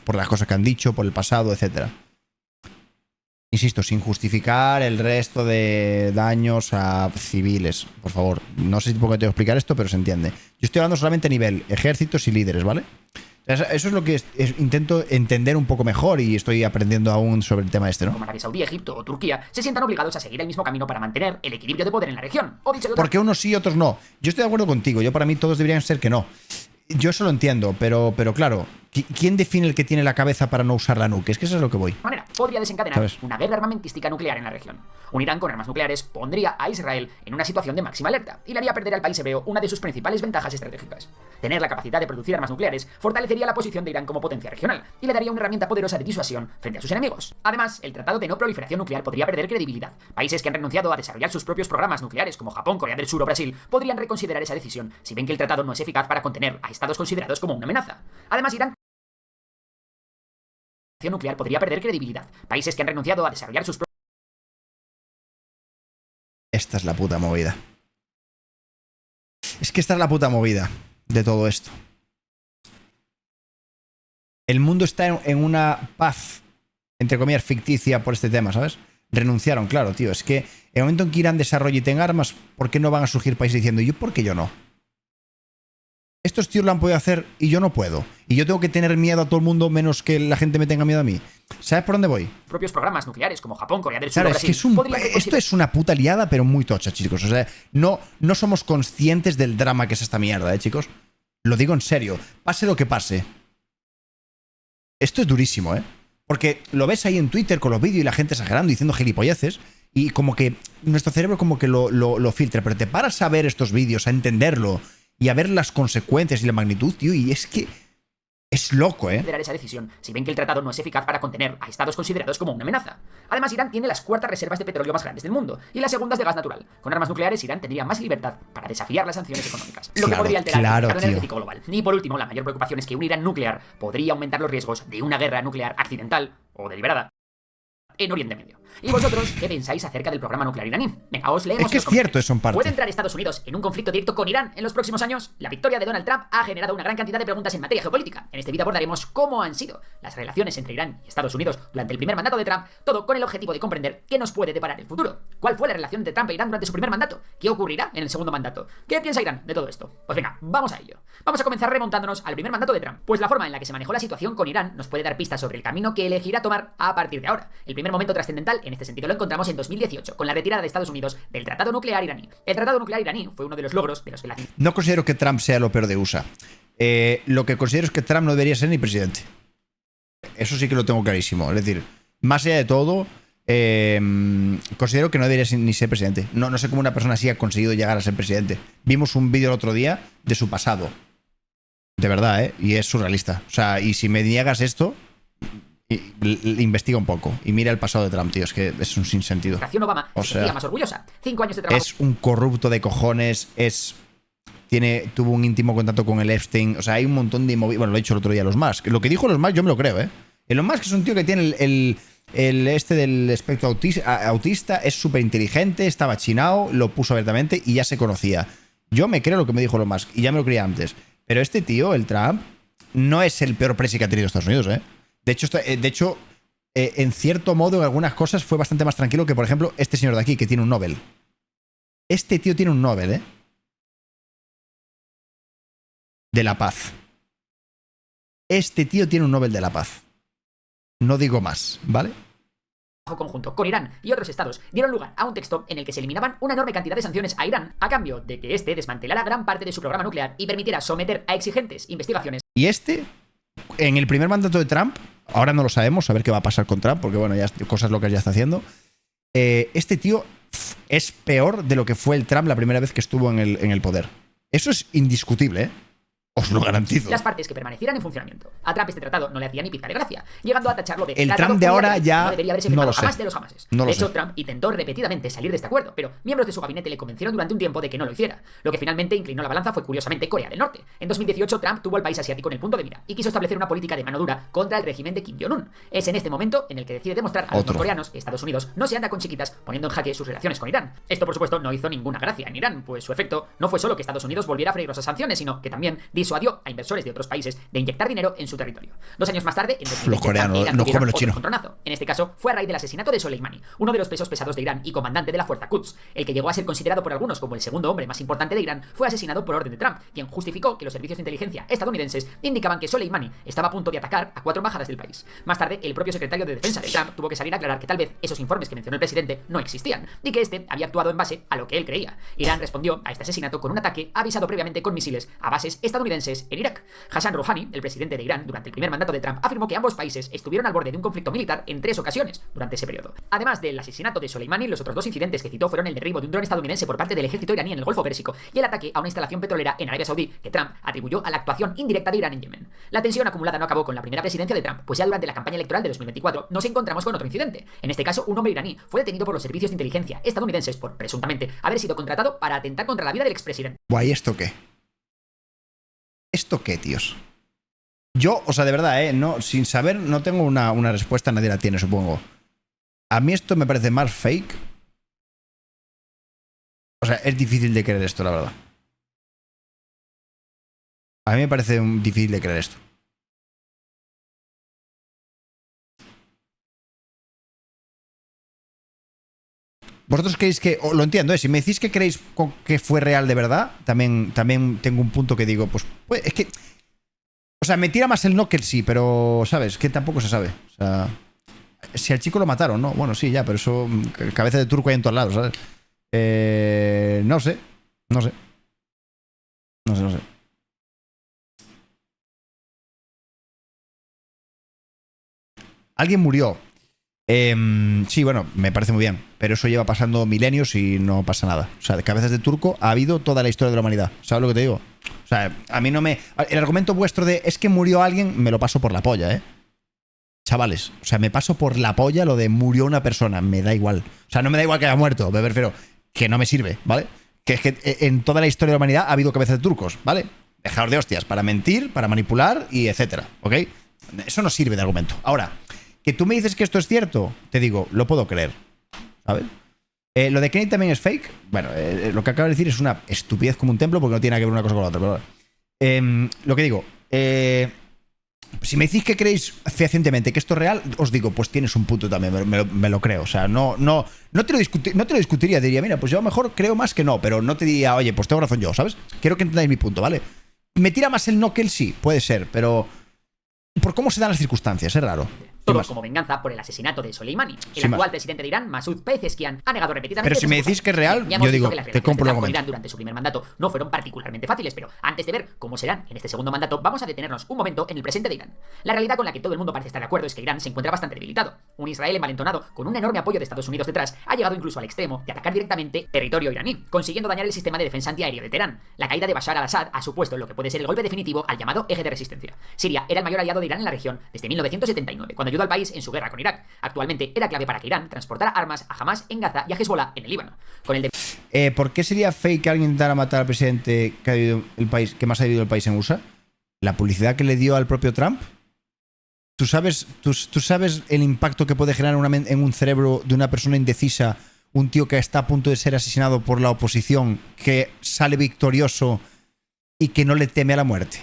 por las cosas que han dicho, por el pasado, etcétera. Insisto, sin justificar el resto de daños a civiles, por favor. No sé si tengo que explicar esto, pero se entiende. Yo estoy hablando solamente a nivel ejércitos y líderes, ¿vale? Eso es lo que intento entender un poco mejor y estoy aprendiendo aún sobre el tema este, ¿no? Como Arabia Saudí, Egipto o Turquía se sientan obligados a seguir el mismo camino para mantener el equilibrio de poder en la región. O dicho de otra... Porque unos sí y otros no. Yo estoy de acuerdo contigo. Yo para mí todos deberían ser que no. Yo eso lo entiendo, pero claro, ¿Quién define el que tiene la cabeza para no usar la nuke? Es que eso es lo que voy. De manera, podría desencadenar ¿sabes? una guerra armamentística nuclear en la región. Un Irán con armas nucleares pondría a Israel en una situación de máxima alerta y le haría perder al país hebreo una de sus principales ventajas estratégicas. Tener la capacidad de producir armas nucleares fortalecería la posición de Irán como potencia regional y le daría una herramienta poderosa de disuasión frente a sus enemigos. Además, el Tratado de No Proliferación Nuclear podría perder credibilidad. Países que han renunciado a desarrollar sus propios programas nucleares, como Japón, Corea del Sur o Brasil, podrían reconsiderar esa decisión si ven que el tratado no es eficaz para contener a estados considerados como una amenaza. Además, Irán nuclear podría perder credibilidad. Países que han renunciado a desarrollar sus propios... Esta es la puta movida. Es que esta es la puta movida de todo esto. El mundo está en una paz, entre comillas, ficticia por este tema, ¿sabes? Renunciaron, claro, tío. Es que en el momento en que Irán desarrolle y tenga armas, ¿por qué no van a surgir países diciendo, ¿yo por qué yo no? Estos tíos lo han podido hacer y yo no puedo. Y yo tengo que tener miedo a todo el mundo menos que la gente me tenga miedo a mí. ¿Sabes por dónde voy? Propios programas nucleares como Japón, Corea del Sur Claro, o Brasil, es que esto es una puta liada, pero muy tocha, chicos. O sea, no somos conscientes del drama que es esta mierda, chicos. Lo digo en serio. Pase lo que pase. Esto es durísimo, Porque lo ves ahí en Twitter con los vídeos y la gente exagerando, diciendo gilipolleces. Y como que nuestro cerebro como que lo filtra. Pero te paras a ver estos vídeos, a entenderlo y a ver las consecuencias y la magnitud, tío. Y es que es loco, esa decisión si ven que el tratado no es eficaz para contener a estados considerados como una amenaza. Además, Irán tiene las cuartas reservas de petróleo más grandes del mundo y las segundas de gas natural. Con armas nucleares, Irán tendría más libertad para desafiar las sanciones económicas, lo que podría alterar el mercado energético global. Y por último, la mayor preocupación es que un Irán nuclear podría aumentar los riesgos de una guerra nuclear accidental o deliberada en Oriente Medio. ¿Y vosotros qué pensáis acerca del programa nuclear iraní? Venga, os leemos. Es que es cierto eso en parte. ¿Puede entrar Estados Unidos en un conflicto directo con Irán en los próximos años? La victoria de Donald Trump ha generado una gran cantidad de preguntas en materia geopolítica. En este vídeo abordaremos cómo han sido las relaciones entre Irán y Estados Unidos durante el primer mandato de Trump, todo con el objetivo de comprender qué nos puede deparar el futuro. ¿Cuál fue la relación de Trump e Irán durante su primer mandato? ¿Qué ocurrirá en el segundo mandato? ¿Qué piensa Irán de todo esto? Pues venga, vamos a ello. Vamos a comenzar remontándonos al primer mandato de Trump, pues la forma en la que se manejó la situación con Irán nos puede dar pistas sobre el camino que elegirá tomar a partir de ahora. El primer momento trascendental en este sentido lo encontramos en 2018, con la retirada de Estados Unidos del Tratado Nuclear iraní. El Tratado Nuclear iraní fue uno de los logros de los que la... No considero que Trump sea lo peor de USA. Lo que considero es que Trump no debería ser ni presidente. Eso sí que lo tengo clarísimo. Es decir, más allá de todo, considero que no debería ni ser presidente. No sé cómo una persona así ha conseguido llegar a ser presidente. Vimos un vídeo el otro día de su pasado. De verdad, y es surrealista. O sea, y si me niegas esto... investiga un poco y mira el pasado de Trump, tío. Es que es un sinsentido. Obama o sea, más orgullosa. 5 años de trabajo. Es un corrupto de cojones. Tuvo un íntimo contacto con el Epstein. O sea, hay un montón de movidas. Bueno, lo he dicho el otro día, los Musk. Lo que dijo los Musk, yo me lo creo, Elon Musk es un tío que tiene el este del espectro autista. Es súper inteligente. Estaba chinado. Lo puso abiertamente y ya se conocía. Yo me creo lo que me dijo Elon Musk y ya me lo creía antes. Pero este tío, el Trump, no es el peor presi que ha tenido Estados Unidos, De hecho, en cierto modo, en algunas cosas fue bastante más tranquilo que, por ejemplo, este señor de aquí, que tiene un Nobel. Este tío tiene un Nobel, de la paz. Este tío tiene un Nobel de la paz. No digo más, ¿vale? Conjunto con Irán y otros estados dieron lugar a un texto en el que se eliminaban una enorme cantidad de sanciones a Irán a cambio de que este desmantelara gran parte de su programa nuclear y permitiera someter a exigentes investigaciones. Y en el primer mandato de Trump, ahora no lo sabemos, a ver qué va a pasar con Trump, porque bueno, ya cosas locas ya está haciendo. Este tío es peor de lo que fue el Trump la primera vez que estuvo en el poder. Eso es indiscutible, Os lo garantizo. Las partes que permanecieran en funcionamiento. A Trump este tratado no le hacía ni pizca de gracia, llegando a tacharlo de... El Trump de ahora ya no debería haberse firmado jamás de los jamases. De hecho, Trump intentó repetidamente salir de este acuerdo, pero miembros de su gabinete le convencieron durante un tiempo de que no lo hiciera. Lo que finalmente inclinó la balanza fue curiosamente Corea del Norte. En 2018, Trump tuvo al país asiático en el punto de mira y quiso establecer una política de mano dura contra el régimen de Kim Jong-un. Es en este momento en el que decide demostrar a los norcoreanos que Estados Unidos no se anda con chiquitas poniendo en jaque sus relaciones con Irán. Esto, por supuesto, no hizo ninguna gracia en Irán, pues su efecto no fue solo que Estados Unidos volviera a freír esas sanciones, sino que también disuadió a inversores de otros países de inyectar dinero en su territorio. 2 años más tarde, en 2020, los coreanos, Irán no tuvieron los chinos. otro encontronazo. En este caso, fue a raíz del asesinato de Soleimani, uno de los pesos pesados de Irán y comandante de la fuerza Quds. El que llegó a ser considerado por algunos como el segundo hombre más importante de Irán fue asesinado por orden de Trump, quien justificó que los servicios de inteligencia estadounidenses indicaban que Soleimani estaba a punto de atacar a 4 embajadas del país. Más tarde, el propio secretario de defensa de Trump tuvo que salir a aclarar que tal vez esos informes que mencionó el presidente no existían y que este había actuado en base a lo que él creía. Irán respondió a este asesinato con un ataque avisado previamente con misiles a bases estadounidenses estadounidenses en Irak. Hassan Rouhani, el presidente de Irán, durante el primer mandato de Trump, afirmó que ambos países estuvieron al borde de un conflicto militar en 3 ocasiones durante ese periodo. Además del asesinato de Soleimani, los otros 2 incidentes que citó fueron el derribo de un dron estadounidense por parte del ejército iraní en el Golfo Pérsico y el ataque a una instalación petrolera en Arabia Saudí, que Trump atribuyó a la actuación indirecta de Irán en Yemen. La tensión acumulada no acabó con la primera presidencia de Trump, pues ya durante la campaña electoral de 2024 nos encontramos con otro incidente. En este caso, un hombre iraní fue detenido por los servicios de inteligencia estadounidenses por, presuntamente, haber sido contratado para atentar contra la vida del expresidente. Guay, ¿esto qué? ¿Esto qué, tíos? Yo, o sea, de verdad, no, sin saber, no tengo una respuesta, nadie la tiene, supongo. A mí esto me parece más fake. O sea, es difícil de creer esto, la verdad. A mí me parece difícil de creer esto. Vosotros creéis que... Lo entiendo, si me decís que creéis que fue real de verdad, también tengo un punto que digo, pues es que... O sea, me tira más el no que el sí, pero, ¿sabes? Que tampoco se sabe. O sea... Si al chico lo mataron, ¿no? Bueno, sí, ya, pero eso... Cabeza de turco hay en todos lados, ¿sabes? No sé. No sé. Alguien murió. Sí, bueno, me parece muy bien. Pero eso lleva pasando milenios y no pasa nada. O sea, de cabezas de turco ha habido toda la historia de la humanidad. ¿Sabes lo que te digo? O sea, a mí no me... El argumento vuestro de es que murió alguien, me lo paso por la polla, ¿eh? Chavales, o sea, me paso por la polla lo de murió una persona. Me da igual. O sea, no me da igual que haya muerto, me prefiero que no me sirve, ¿vale? Que es que en toda la historia de la humanidad ha habido cabezas de turcos, ¿vale? Dejaos de hostias para mentir, para manipular y etcétera, ¿ok? Eso no sirve de argumento. Ahora, que tú me dices que esto es cierto, te digo, lo puedo creer, ¿sabes? Lo de Kennedy también es fake. Bueno, lo que acabo de decir es una estupidez como un templo porque no tiene nada que ver una cosa con la otra. Pero, lo que digo, si me decís que creéis fehacientemente que esto es real, os digo, pues tienes un punto también, me lo creo. O sea, no te lo discutiría, diría, mira, pues yo a lo mejor creo más que no, pero no te diría, oye, pues tengo razón yo, ¿sabes? Quiero que entendáis mi punto, ¿vale? Me tira más el no que el sí, puede ser, pero por cómo se dan las circunstancias, es raro. Todo como venganza por el asesinato de Soleimani. El actual presidente de Irán, Masoud Pezeshkian, ha negado repetidamente... Pero si me decís que es real, yo digo, te compro el argumento. Irán durante su primer mandato no fueron particularmente fáciles, pero antes de ver cómo serán en este segundo mandato, vamos a detenernos un momento en el presente de Irán. La realidad con la que todo el mundo parece estar de acuerdo es que Irán se encuentra bastante debilitado. Un Israel envalentonado, con un enorme apoyo de Estados Unidos detrás, ha llegado incluso al extremo de atacar directamente territorio iraní, consiguiendo dañar el sistema de defensa antiaéreo de Teherán. La caída de Bashar al-Assad ha supuesto lo que puede ser el golpe definitivo al llamado eje de resistencia. Siria era el mayor aliado de Irán en la región desde 1979, cuando ayudó al país en su guerra con Irak. Actualmente era clave para que Irán transportara armas a Hamas en Gaza y a Hezbollah en el Líbano. Con el ¿Por qué sería fake que alguien intentara matar al presidente que ha vivido el país, que más ha vivido el país en USA? ¿La publicidad que le dio al propio Trump? ¿Tú sabes el impacto que puede generar en un cerebro de una persona indecisa, un tío que está a punto de ser asesinado por la oposición, que sale victorioso y que no le teme a la muerte?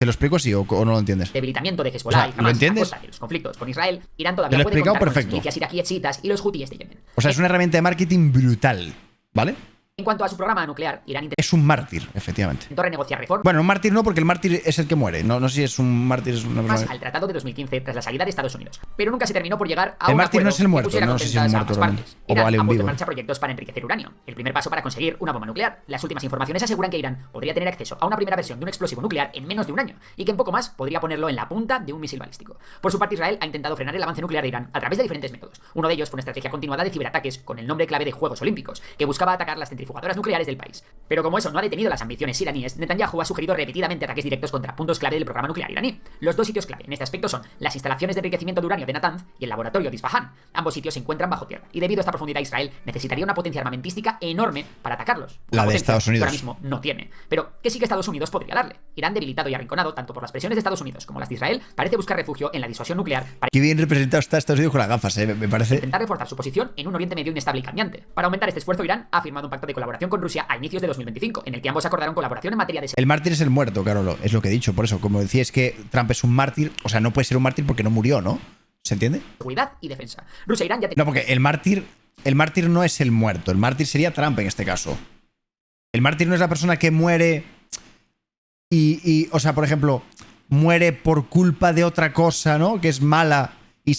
¿Te lo explico así o no lo entiendes? Debilitamiento de Hezbollah y Hamas a costa de los conflictos con Israel, Irán todavía puede contar con las milicias iraquíes chiitas y los hutíes de Yemen. O sea, es una herramienta de marketing brutal, ¿vale? En cuanto a su programa nuclear, Irán es un mártir, efectivamente. intentó renegociar reformas. Bueno, un mártir no, porque el mártir es el que muere. No sé si es un mártir, es una persona... al tratado de 2015 tras la salida de Estados Unidos. Pero nunca se terminó por llegar a el un mártir acuerdo no es el muerto, que no sé si es un muerto realmente. O vale un vivo. vivo. En marcha proyectos para enriquecer uranio. El primer paso para conseguir una bomba nuclear. Las últimas informaciones aseguran que Irán podría tener acceso a una primera versión de un explosivo nuclear en menos de un año y que en poco más podría ponerlo en la punta de un misil balístico. Por su parte, Israel ha intentado frenar el avance nuclear de Irán a través de diferentes métodos. Uno de ellos fue una estrategia continuada de ciberataques con el nombre clave de Juegos Olímpicos, que buscaba atacar las centrifugadoras nucleares del país. Pero como eso no ha detenido las ambiciones iraníes, Netanyahu ha sugerido repetidamente ataques directos contra puntos clave del programa nuclear iraní. Los dos sitios clave en este aspecto son las instalaciones de enriquecimiento de uranio de Natanz y el laboratorio de Isfahan. Ambos sitios se encuentran bajo tierra y debido a esta profundidad Israel necesitaría una potencia armamentística enorme para atacarlos. La de Estados Unidos. Ahora mismo no tiene, pero que sí que Estados Unidos podría darle. Irán, debilitado y arrinconado tanto por las presiones de Estados Unidos como las de Israel, parece buscar refugio en la disuasión nuclear para... Qué bien representado está Estados Unidos con las gafas, me parece. Intentar reforzar su posición en un Oriente Medio inestable y cambiante. Para aumentar este esfuerzo, Irán ha firmado un pacto de colaboración con Rusia a inicios de 2025, en el que ambos acordaron colaboración en materia de... El mártir es el muerto, claro, es lo que he dicho. Por eso, como decía, es que Trump es un mártir. O sea, no puede ser un mártir porque no murió, ¿no? ¿Se entiende? Seguridad y defensa. Rusia e Irán ya... No, porque el mártir no es el muerto. El mártir sería Trump en este caso. El mártir no es la persona que muere o sea, por ejemplo, muere por culpa de otra cosa, ¿no? Que es mala Y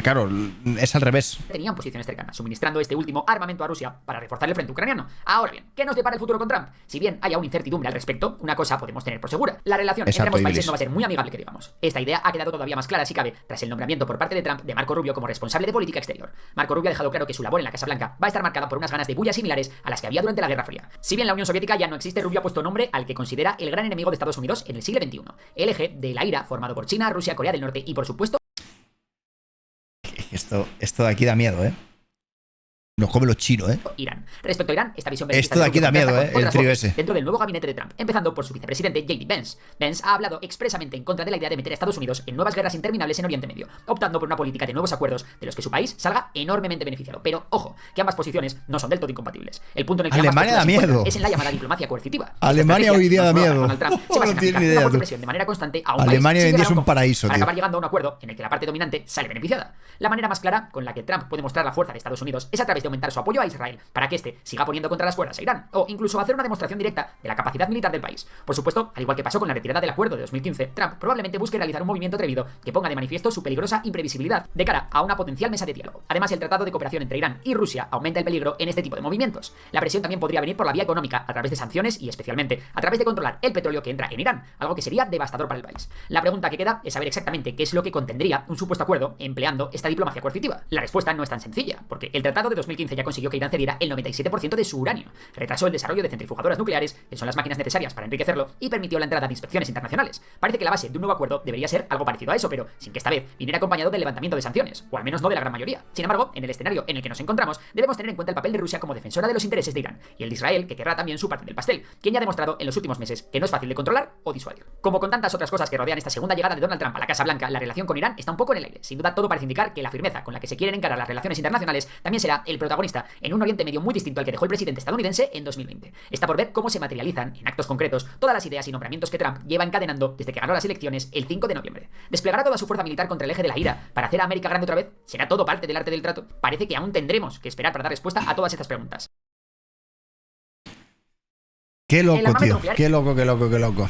claro, es al revés. Tenían posiciones cercanas, suministrando este último armamento a Rusia para reforzar el frente ucraniano. Ahora bien, ¿qué nos depara el futuro con Trump? Si bien haya una incertidumbre al respecto, una cosa podemos tener por segura: la relación entre ambos países no va a ser muy amigable, que digamos. Esta idea ha quedado todavía más clara, si cabe, tras el nombramiento por parte de Trump de Marco Rubio como responsable de política exterior. Marco Rubio ha dejado claro que su labor en la Casa Blanca va a estar marcada por unas ganas de bulla similares a las que había durante la Guerra Fría. Si bien la Unión Soviética ya no existe, Rubio ha puesto nombre al que considera el gran enemigo de Estados Unidos en el siglo XXI, el eje de la ira formado por China, Rusia, Corea del Norte y, por supuesto, Esto de aquí da miedo, ¿eh? Nos come los chinos, ¿eh? Irán. Respecto a Irán, esta visión esto de aquí da miedo, el trío ese. Dentro del nuevo gabinete de Trump, empezando por su vicepresidente J.D. Vance. Vance ha hablado expresamente en contra de la idea de meter a Estados Unidos en nuevas guerras interminables en Oriente Medio, optando por una política de nuevos acuerdos de los que su país salga enormemente beneficiado. Pero ojo, que ambas posiciones no son del todo incompatibles. El punto en el que Alemania da miedo. Es en la llamada diplomacia coercitiva. Alemania hoy día da miedo. Presión de manera constante a un Alemania país hoy en día es un paraíso, para tío. acabar llegando a un acuerdo en el que la parte dominante sale beneficiada. La manera más clara con la que Trump puede mostrar la fuerza de Estados Unidos es a través de aumentar su apoyo a Israel para que este siga poniendo contra las cuerdas a Irán, o incluso hacer una demostración directa de la capacidad militar del país. Por supuesto, al igual que pasó con la retirada del acuerdo de 2015, Trump probablemente busque realizar un movimiento atrevido que ponga de manifiesto su peligrosa imprevisibilidad de cara a una potencial mesa de diálogo. Además, el tratado de cooperación entre Irán y Rusia aumenta el peligro en este tipo de movimientos. La presión también podría venir por la vía económica, a través de sanciones y especialmente a través de controlar el petróleo que entra en Irán, algo que sería devastador para el país. La pregunta que queda es saber exactamente qué es lo que contendría un supuesto acuerdo empleando esta diplomacia coercitiva. La respuesta no es tan sencilla, porque el tratado de 2015 ya consiguió que Irán cediera el 97% de su uranio, retrasó el desarrollo de centrifugadoras nucleares, que son las máquinas necesarias para enriquecerlo, y permitió la entrada de inspecciones internacionales. Parece que la base de un nuevo acuerdo debería ser algo parecido a eso, pero sin que esta vez viniera acompañado del levantamiento de sanciones, o al menos no de la gran mayoría. Sin embargo, en el escenario en el que nos encontramos, debemos tener en cuenta el papel de Rusia como defensora de los intereses de Irán, y el de Israel, que querrá también su parte del pastel, quien ya ha demostrado en los últimos meses que no es fácil de controlar o disuadir. Como con tantas otras cosas que rodean esta segunda llegada de Donald Trump a la Casa Blanca, la relación con Irán está un poco en el aire. Sin duda, todo parece indicar que la firmeza con la que se quieren encarar las relaciones internacionales también será el protagonista en un Oriente Medio muy distinto al que dejó el presidente estadounidense en 2020. Está por ver cómo se materializan en actos concretos todas las ideas y nombramientos que Trump lleva encadenando desde que ganó las elecciones el 5 de noviembre. ¿Desplegará toda su fuerza militar contra el eje de la ira para hacer a América grande otra vez? ¿Será todo parte del arte del trato? Parece que aún tendremos que esperar para dar respuesta a todas estas preguntas. Qué loco, tío. Qué loco, qué loco, qué loco.